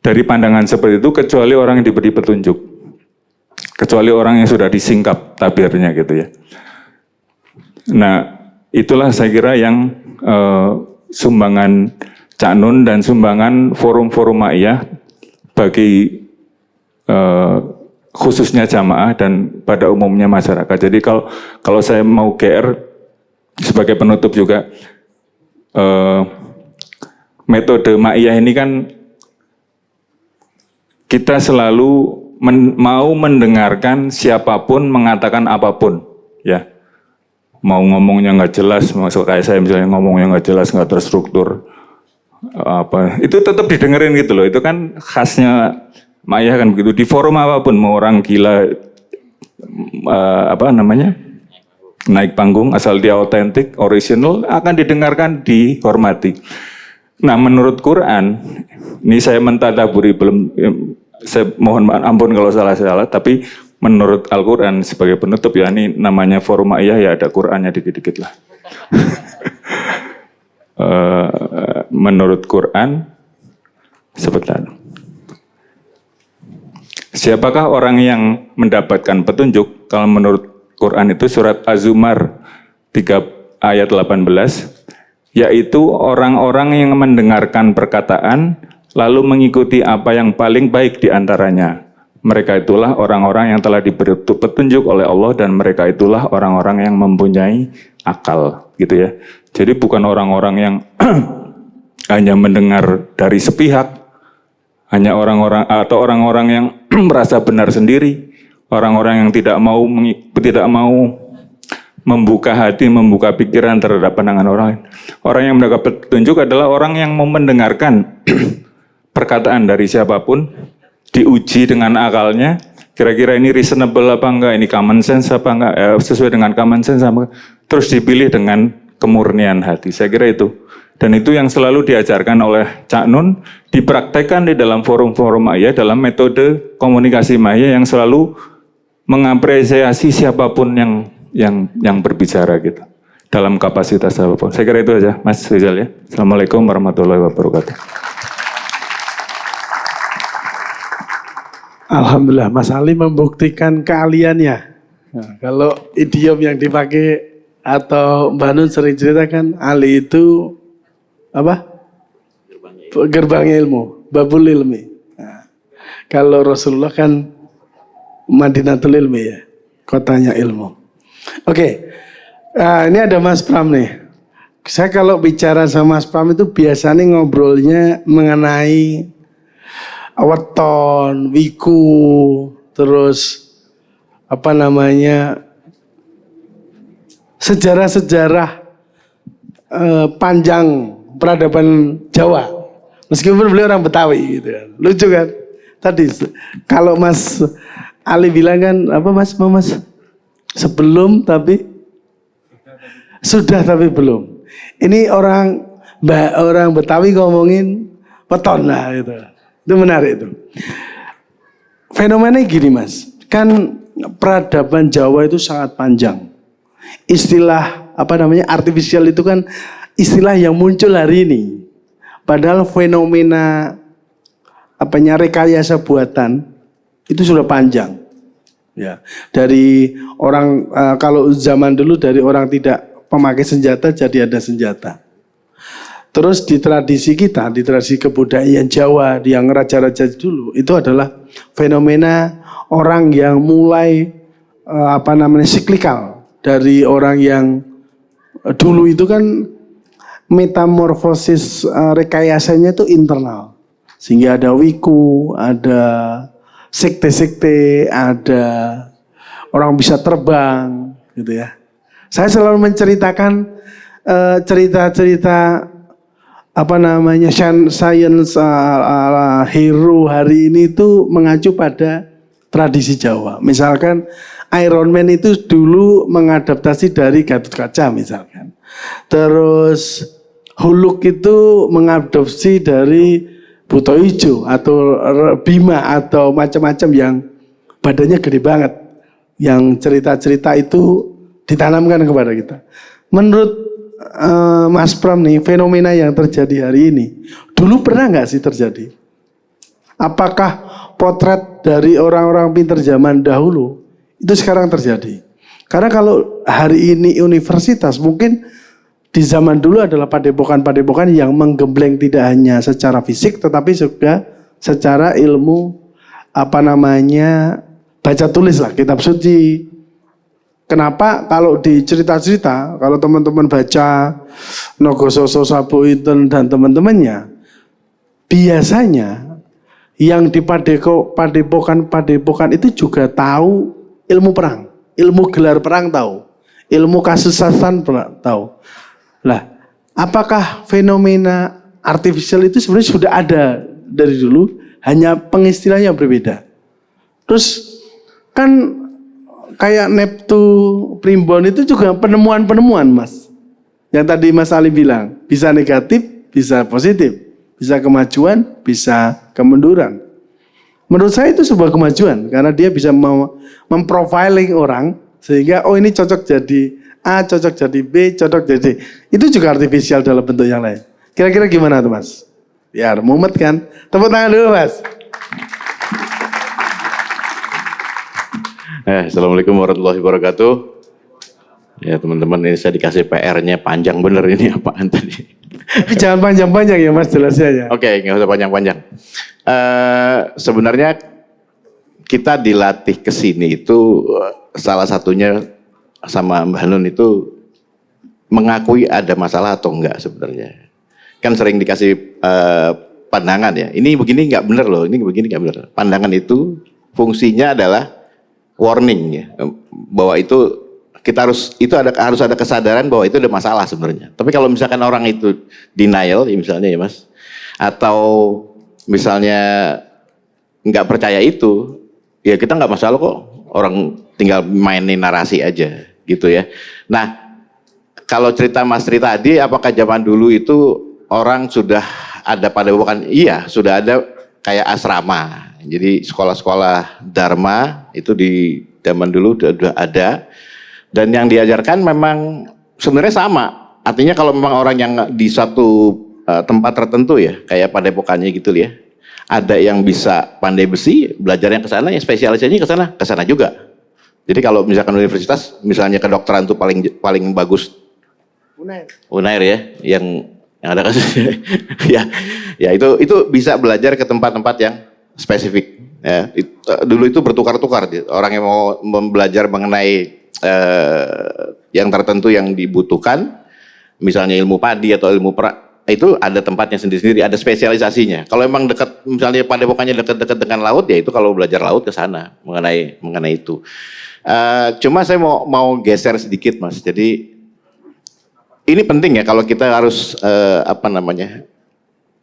pandangan seperti itu, kecuali orang yang diberi petunjuk, kecuali orang yang sudah disingkap tabirnya gitu ya. Nah, itulah saya kira yang sumbangan Cak Nun dan sumbangan forum-forum Ma'iyah bagi khususnya jamaah dan pada umumnya masyarakat. Jadi kalau saya mau GR sebagai penutup juga, metode Ma'iyah ini kan kita selalu mau mendengarkan siapapun mengatakan apapun, ya. Mau ngomongnya nggak jelas, masuk kayak saya misalnya ngomongnya nggak jelas, nggak terstruktur, itu tetap didengerin gitu loh. Itu kan khasnya Ma'iyah kan begitu. Di forum apapun, mau orang gila, naik panggung, asal dia otentik, original, akan didengarkan, dihormati. Nah, menurut Quran, ini saya mentadaburi, saya mohon ampun kalau salah-salah, tapi menurut Al-Quran sebagai penutup ya, ini namanya forum Ma'iyah ya, ada Qurannya dikit-dikit lah. Menurut Quran, sebentar. Siapakah orang yang mendapatkan petunjuk? Kalau menurut Quran itu surat Az-Zumar 3 ayat 18, yaitu orang-orang yang mendengarkan perkataan lalu mengikuti apa yang paling baik di antaranya. Mereka itulah orang-orang yang telah diberi petunjuk oleh Allah, dan mereka itulah orang-orang yang mempunyai akal, gitu ya. Jadi bukan orang-orang yang hanya mendengar dari sepihak, hanya orang-orang yang merasa benar sendiri, orang-orang yang tidak mau membuka hati, membuka pikiran terhadap pandangan orang lain. Orang yang mendapat petunjuk adalah orang yang mau mendengarkan perkataan dari siapapun, diuji dengan akalnya, kira-kira ini reasonable apa enggak, ini common sense apa enggak, sesuai dengan common sense apa enggak, terus dipilih dengan kemurnian hati. Saya kira itu. Dan itu yang selalu diajarkan oleh Cak Nun, dipraktekkan di dalam forum-forum Ma'iyah, dalam metode komunikasi Ma'iyah yang selalu mengapresiasi siapapun yang berbicara gitu, dalam kapasitas apapun. Saya kira itu aja, Mas Rizal ya. Assalamualaikum warahmatullahi wabarakatuh. Alhamdulillah, Mas Ali membuktikan keahliannya. Nah, kalau idiom yang dipakai atau Mbak Nun sering ceritakan, Ali itu apa? Gerbang ilmu, babul ilmi. Nah, kalau Rasulullah kan Madinatul ilmi ya, kotanya ilmu. Oke, ini ada Mas Pram nih. Saya kalau bicara sama Mas Pram itu biasanya ngobrolnya mengenai weton, wiku, terus sejarah-sejarah panjang peradaban Jawa. Meskipun beliau orang Betawi gitu kan. Lucu kan? Tadi kalau Mas Ali bilang kan apa Mas? Sebelum tapi sudah tapi belum. Ini orang Betawi ngomongin weton lah gitu. Itu menarik itu. Fenomena gini Mas, kan peradaban Jawa itu sangat panjang. Istilah artificial itu kan istilah yang muncul hari ini. Padahal fenomena rekayasa buatan itu sudah panjang. Ya, dari orang kalau zaman dulu dari orang tidak pemakai senjata jadi ada senjata. Terus di tradisi kita, di tradisi kebudayaan Jawa, yang raja-raja dulu itu adalah fenomena orang yang mulai siklikal. Dari orang yang dulu itu kan metamorfosis rekayasanya itu internal. Sehingga ada wiku, ada sekte-sekte, ada orang bisa terbang gitu ya. Saya selalu menceritakan cerita-cerita science hero hari ini itu mengacu pada tradisi Jawa. Misalkan Iron Man itu dulu mengadaptasi dari Gatot Kaca misalkan. Terus Hulk itu mengadopsi dari Buto Ijo atau Bima atau macam-macam yang badannya gede banget. Yang cerita-cerita itu ditanamkan kepada kita. Menurut Mas Pram nih, fenomena yang terjadi hari ini, dulu pernah nggak sih terjadi? Apakah potret dari orang-orang pintar zaman dahulu itu sekarang terjadi? Karena kalau hari ini universitas mungkin di zaman dulu adalah padepokan-padepokan yang menggembleng tidak hanya secara fisik tetapi juga secara ilmu baca tulis lah, kitab suci. Kenapa kalau di cerita-cerita, kalau teman-teman baca Nogososo Sabuiten dan teman-temannya, biasanya yang di padepokan itu juga tahu ilmu perang, ilmu gelar perang tahu, ilmu kasusasan tahu. Lah, apakah fenomena artificial itu sebenarnya sudah ada dari dulu, hanya pengistilahnya berbeda. Terus kan kayak Neptu Primbon itu juga penemuan-penemuan Mas. Yang tadi Mas Ali bilang, bisa negatif, bisa positif, bisa kemajuan, bisa kemunduran. Menurut saya itu sebuah kemajuan karena dia bisa memprofiling orang sehingga ini cocok jadi A, cocok jadi B, cocok jadi D. Itu juga artificial dalam bentuk yang lain. Kira-kira gimana tuh Mas? Ya, mumet kan? Tepuk tangan dulu Mas. Assalamualaikum warahmatullahi wabarakatuh. Ya teman-teman, ini saya dikasih PR-nya panjang bener ini apaan tadi. Tapi jangan panjang-panjang ya Mas jelasnya ya. Oke, nggak usah panjang-panjang. Sebenarnya kita dilatih ke sini itu salah satunya sama Mbak Hanun itu mengakui ada masalah atau enggak sebenarnya. Kan sering dikasih pandangan ya. Ini begini nggak bener loh, ini begini nggak bener. Pandangan itu fungsinya adalah warning ya, bahwa itu kita harus ada kesadaran bahwa itu ada masalah sebenarnya. Tapi kalau misalkan orang itu denial ya misalnya ya Mas, atau misalnya nggak percaya itu, ya kita nggak masalah kok. Orang tinggal mainin narasi aja gitu ya. Nah, kalau cerita Mas Tri tadi, apakah zaman dulu itu orang sudah ada padepokan? Iya, sudah ada kayak asrama. Jadi sekolah-sekolah Dharma itu di zaman dulu sudah ada. Dan yang diajarkan memang sebenarnya sama. Artinya kalau memang orang yang di satu tempat tertentu ya, kayak padepokannya gitu ya. Ada yang bisa pandai besi, belajarnya ke sana, yang spesialisasinya ke sana juga. Jadi kalau misalkan universitas, misalnya kedokteran itu paling bagus Unair ya, yang ada kasusnya. ya itu bisa belajar ke tempat-tempat yang spesifik. Ya, dulu itu bertukar-tukar. Orang yang mau belajar mengenai yang tertentu yang dibutuhkan, misalnya ilmu padi atau ilmu itu ada tempatnya sendiri-sendiri, ada spesialisasinya. Kalau emang dekat, misalnya padepokannya dekat-dekat dengan laut, ya itu kalau belajar laut ke sana mengenai itu. Cuma saya mau geser sedikit Mas. Jadi ini penting ya kalau kita harus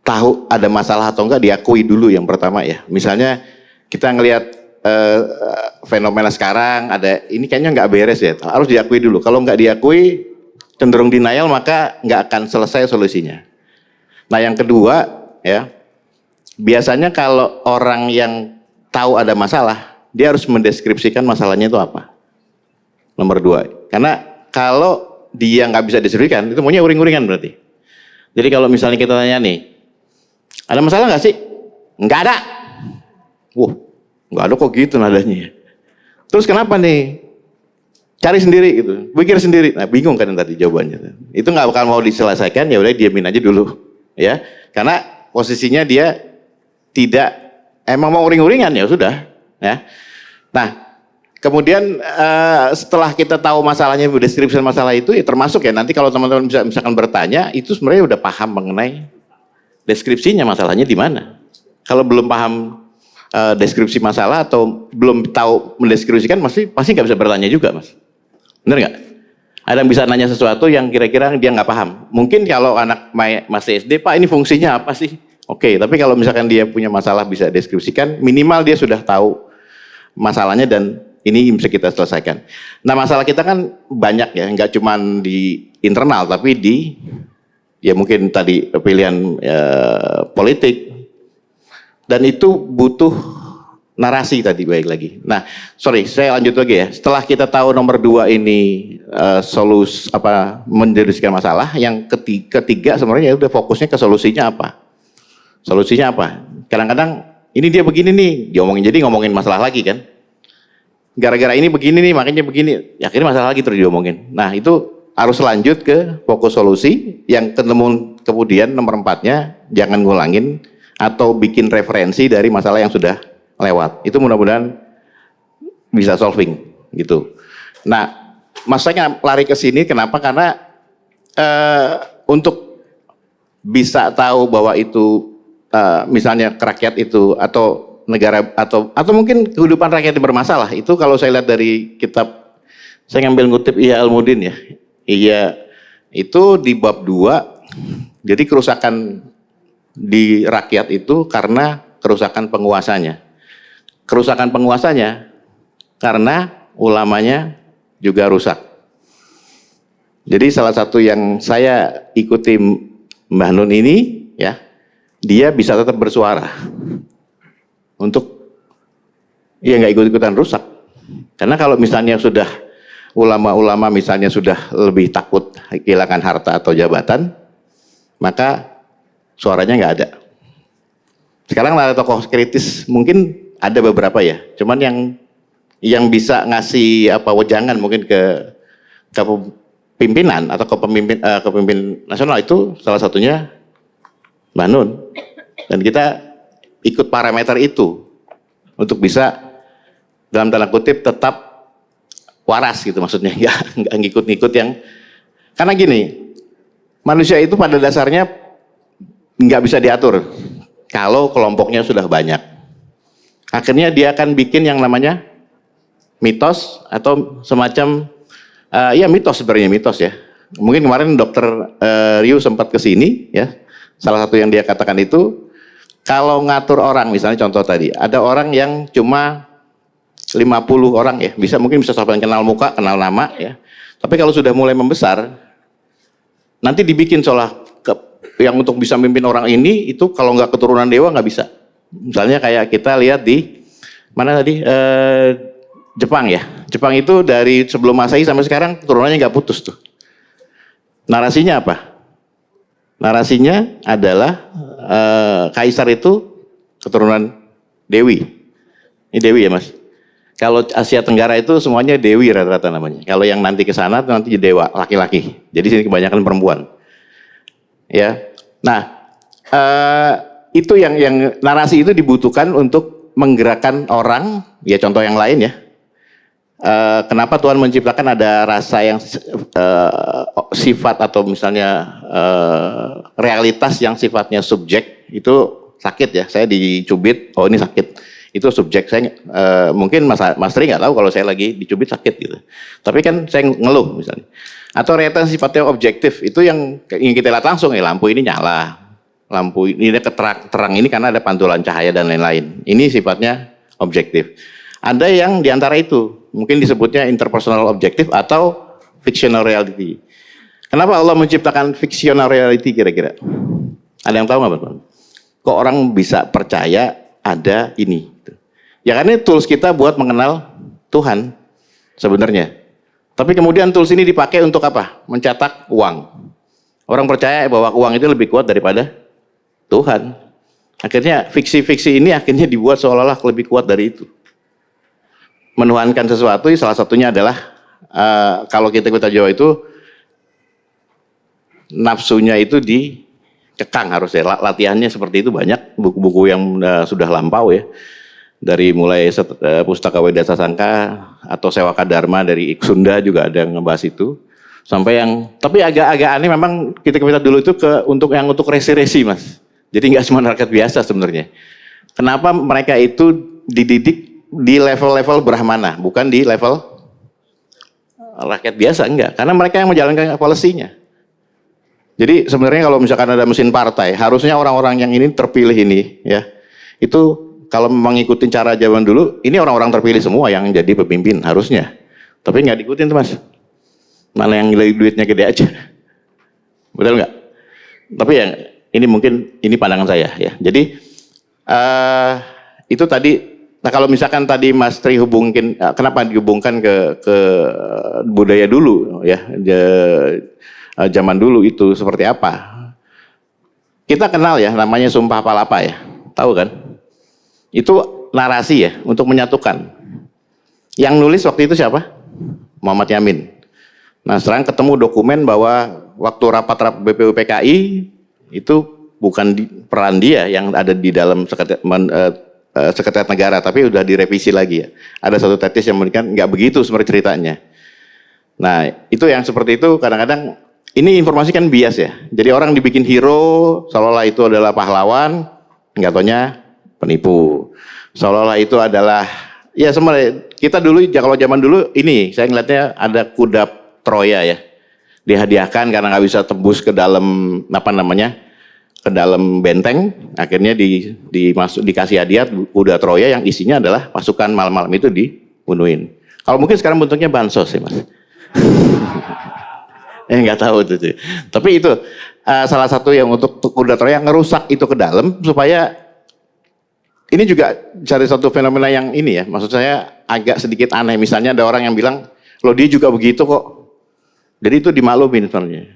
tahu ada masalah atau enggak, diakui dulu yang pertama ya. Misalnya kita ngelihat fenomena sekarang ada ini kayaknya nggak beres ya, harus diakui dulu. Kalau nggak diakui cenderung denial, maka nggak akan selesai solusinya. Nah yang kedua ya, biasanya kalau orang yang tahu ada masalah, dia harus mendeskripsikan masalahnya itu apa. Nomor dua, karena kalau dia nggak bisa deskripsikan, itu maunya uring-uringan berarti. Jadi kalau misalnya kita tanya nih, ada masalah nggak sih? Nggak ada. Wah, nggak ada kok gitu nadanya. Terus kenapa nih? Cari sendiri gitu, pikir sendiri. Nah, bingung kan tadi jawabannya. Itu nggak bakal mau diselesaikan, ya udah diamin aja dulu, ya. Karena posisinya dia tidak emang mau uring-uringan, ya sudah, ya. Nah, kemudian setelah kita tahu masalahnya, deskripsi masalah itu, ya termasuk ya nanti kalau teman-teman bisa misalkan bertanya, itu sebenarnya udah paham mengenai deskripsinya masalahnya di mana. Kalau belum paham deskripsi masalah atau belum tahu mendeskripsikan, pasti nggak bisa bertanya juga, Mas. Bener nggak? Ada yang bisa nanya sesuatu yang kira-kira dia nggak paham. Mungkin kalau anak masih SD, Pak ini fungsinya apa sih? Oke, tapi kalau misalkan dia punya masalah bisa deskripsikan, minimal dia sudah tahu masalahnya dan ini bisa kita selesaikan. Nah, masalah kita kan banyak ya, nggak cuma di internal, tapi di ya mungkin tadi pilihan politik, dan itu butuh narasi tadi baik lagi. Nah, sorry, saya lanjut lagi ya. Setelah kita tahu nomor 2 ini mendeskripsikan masalah, yang ketiga sebenarnya udah fokusnya ke solusinya apa. Solusinya apa? Kadang-kadang ini dia begini nih, ngomongin masalah lagi kan. Gara-gara ini begini nih, makanya begini. Ya, akhirnya masalah lagi terus diomongin. Nah, itu harus lanjut ke fokus solusi. Yang ketemu kemudian nomor 4-nya jangan ngulangin atau bikin referensi dari masalah yang sudah lewat. Itu mudah-mudahan bisa solving gitu. Nah, masanya lari ke sini kenapa? Karena untuk bisa tahu bahwa itu misalnya rakyat itu atau negara atau mungkin kehidupan rakyat yang bermasalah, itu kalau saya lihat dari kitab, saya ngambil ngutip Ihya Ulumuddin ya. Iya, itu di bab 2. Jadi kerusakan di rakyat itu karena kerusakan penguasanya. Kerusakan penguasanya karena ulamanya juga rusak. Jadi salah satu yang saya ikuti Mbah Nun ini ya, dia bisa tetap bersuara untuk ya nggak ikut-ikutan rusak. Karena kalau misalnya sudah ulama-ulama misalnya sudah lebih takut kehilangan harta atau jabatan, maka suaranya nggak ada. Sekarang ada tokoh kritis mungkin ada beberapa ya, cuman yang bisa ngasih wejangan mungkin ke pimpinan atau ke pemimpin nasional itu salah satunya Mbah Nun. Dan kita ikut parameter itu untuk bisa dalam tanda kutip tetap waras gitu, maksudnya nggak ngikut-ngikut yang, karena gini, manusia itu pada dasarnya nggak bisa diatur kalau kelompoknya sudah banyak. Akhirnya dia akan bikin yang namanya mitos atau semacam ya mitos, sebenarnya mitos ya. Mungkin kemarin Dokter Ryu sempat ke sini ya. Salah satu yang dia katakan itu, kalau ngatur orang, misalnya contoh tadi, ada orang yang cuma 50 orang ya, mungkin bisa sampai kenal muka, kenal nama ya. Tapi kalau sudah mulai membesar, nanti dibikin seolah yang untuk bisa memimpin orang ini itu kalau nggak keturunan dewa nggak bisa. Misalnya kayak kita lihat di mana tadi Jepang ya. Jepang itu dari sebelum Masehi sampai sekarang keturunannya nggak putus tuh. Narasinya apa? Narasinya adalah kaisar itu keturunan dewi. Ini dewi ya Mas. Kalau Asia Tenggara itu semuanya dewi rata-rata namanya. Kalau yang nanti ke sana nanti jadi dewa laki-laki. Jadi sini kebanyakan perempuan. Ya. Nah, itu yang narasi itu dibutuhkan untuk menggerakkan orang, ya contoh yang lain ya. Kenapa Tuhan menciptakan ada rasa yang sifat atau misalnya realitas yang sifatnya subjek, itu sakit ya. Saya dicubit, oh ini sakit. Itu subjek. Saya mungkin Mas Tri nggak tahu kalau saya lagi dicubit sakit gitu. Tapi kan saya ngeluh misalnya. Atau realitas sifatnya objektif, itu yang kita lihat langsung ya, lampu ini nyala. Lampu ini ada terang ini karena ada pantulan cahaya dan lain-lain. Ini sifatnya objektif. Ada yang diantara itu, mungkin disebutnya interpersonal objektif atau fictional reality. Kenapa Allah menciptakan fictional reality kira-kira? Ada yang tahu nggak Pak? Kok orang bisa percaya ada ini? Ya karena tools kita buat mengenal Tuhan sebenarnya. Tapi kemudian tools ini dipakai untuk apa? Mencetak uang. Orang percaya bahwa uang itu lebih kuat daripada Tuhan. Akhirnya fiksi-fiksi ini akhirnya dibuat seolah-olah lebih kuat dari itu. Menuhankan sesuatu salah satunya adalah kalau kita Jawa itu nafsunya itu dikekang harusnya. Latihannya seperti itu banyak buku-buku yang sudah lampau ya. Dari mulai Pustaka Weda Sasangka atau Sewaka Dharma dari Sunda juga ada yang ngebahas itu. Sampai yang tapi agak-agak aneh memang kita dulu itu untuk resi-resi Mas. Jadi nggak cuma rakyat biasa sebenarnya. Kenapa mereka itu dididik di level-level Brahmana, bukan di level rakyat biasa, enggak. Karena mereka yang menjalankan polisinya. Jadi sebenarnya kalau misalkan ada mesin partai, harusnya orang-orang yang ini terpilih ini ya. Itu kalau mengikuti cara zaman dulu, ini orang-orang terpilih semua yang jadi pemimpin harusnya. Tapi nggak diikutin tuh Mas. Mana yang duitnya gede aja. Betul nggak? Tapi ya ini mungkin ini pandangan saya ya. Jadi itu tadi. Nah kalau misalkan tadi Mas Tri hubungin, kenapa dihubungkan ke budaya dulu ya, zaman dulu itu seperti apa? Kita kenal ya, namanya Sumpah Palapa ya, tahu kan? Itu narasi ya, untuk menyatukan. Yang nulis waktu itu siapa? Muhammad Yamin. Nah sekarang ketemu dokumen bahwa waktu rapat BPUPKI itu bukan peran dia yang ada di dalam sekretariat negara, tapi udah direvisi lagi ya. Ada satu tesis yang memberikan nggak begitu seperti ceritanya. Nah itu yang seperti itu kadang-kadang ini informasi kan bias ya. Jadi orang dibikin hero seolah-olah itu adalah pahlawan, nggak taunya penipu. Seolah-olah itu adalah ya sebenarnya kita dulu kalau zaman dulu ini saya ngeliatnya ada kuda Troya ya. Dihadiahkan karena nggak bisa tembus ke dalam ke dalam benteng, akhirnya dikasih hadiah kuda Troya yang isinya adalah pasukan malam-malam itu dibunuhin. Kalau mungkin sekarang bentuknya bansos ya Mas. Nggak tahu tuh. Tapi itu salah satu yang untuk kuda Troya ngerusak itu ke dalam supaya ini juga cari satu fenomena yang ini ya. Maksud saya agak sedikit aneh. Misalnya ada orang yang bilang, loh dia juga begitu kok. Jadi itu dimaklumin sebenarnya.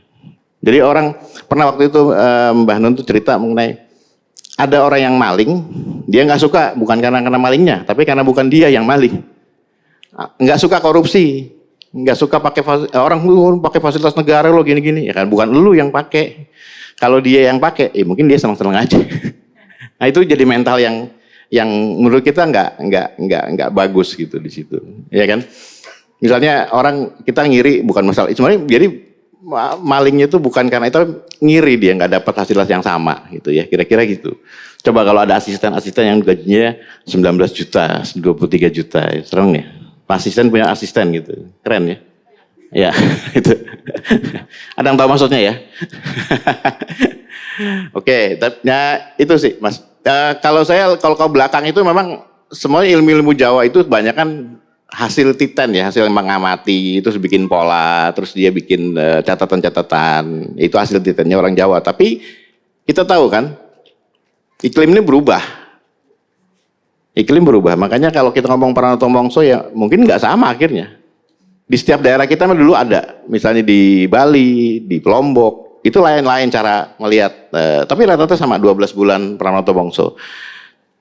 Jadi orang pernah waktu itu Mbah Nun tuh cerita mengenai ada orang yang maling, dia nggak suka bukan karena malingnya, tapi karena bukan dia yang maling. Nggak suka korupsi, nggak suka orang lu pakai fasilitas negara lo gini-gini, ya kan bukan lu yang pakai. Kalau dia yang pakai, mungkin dia senang-senang aja. Nah itu jadi mental yang menurut kita nggak bagus gitu di situ, ya kan? Misalnya orang kita ngiri bukan masalah, sebenarnya jadi malingnya itu bukan karena itu ngiri dia nggak dapat hasil yang sama gitu ya, kira-kira gitu. Coba kalau ada asisten yang gajinya 19 juta, 23 juta, serem ya. Asisten punya asisten gitu, keren ya. Ya itu. Ada yang tahu maksudnya ya? Oke, nah itu sih Mas. Kalau ke belakang itu memang semua ilmu-ilmu Jawa itu banyak kan hasil titen ya, hasil mengamati, terus bikin pola, terus dia bikin catatan-catatan, itu hasil titennya orang Jawa. Tapi kita tahu kan, iklim ini berubah. Iklim berubah, makanya kalau kita ngomong Pranoto Mongso ya mungkin nggak sama akhirnya. Di setiap daerah kita dulu ada, misalnya di Bali, di Lombok, itu lain-lain cara melihat. Tapi rata-rata sama 12 bulan Pranoto Mongso.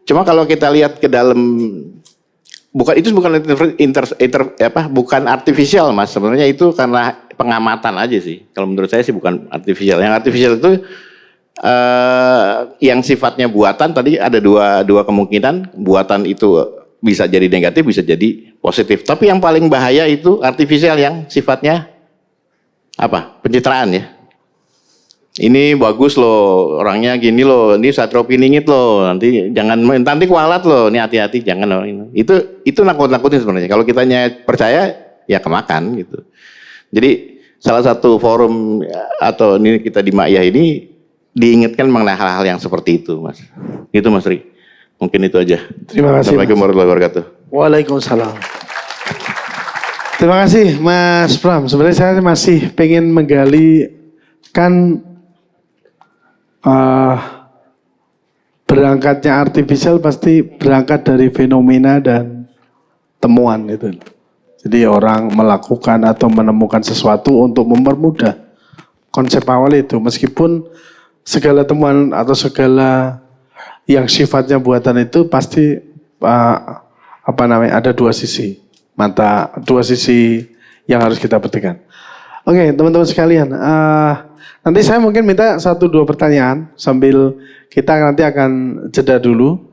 Cuma kalau kita lihat ke dalam bukan artifisial Mas, sebenarnya itu karena pengamatan aja sih. Kalau menurut saya sih bukan artifisial. Yang artifisial itu yang sifatnya buatan tadi ada dua kemungkinan. Buatan itu bisa jadi negatif, bisa jadi positif. Tapi yang paling bahaya itu artifisial yang sifatnya apa? Pencitraan ya. Ini bagus loh, orangnya gini loh, ini satropi ningit loh, nanti jangan nanti kualat loh, ini hati-hati jangan loh. Itu nakut-nakutin sebenarnya. Kalau kitanya percaya ya kemakan gitu. Jadi salah satu forum atau ini kita di Ma'iyah ini diingatkan mengenai hal-hal yang seperti itu Mas. Gitu Mas Ri. Mungkin itu aja. Terima kasih. Assalamualaikum warahmatullahi wabarakatuh. Waalaikumsalam. Terima kasih Mas Pram. Sebenarnya saya masih pengen menggali kan berangkatnya artifisial pasti berangkat dari fenomena dan temuan itu. Jadi orang melakukan atau menemukan sesuatu untuk mempermudah. Konsep awal itu, meskipun segala temuan atau segala yang sifatnya buatan itu pasti ada dua sisi dua sisi yang harus kita petikkan. Oke, teman-teman sekalian, nanti saya mungkin minta 1-2 pertanyaan sambil kita nanti akan jeda dulu.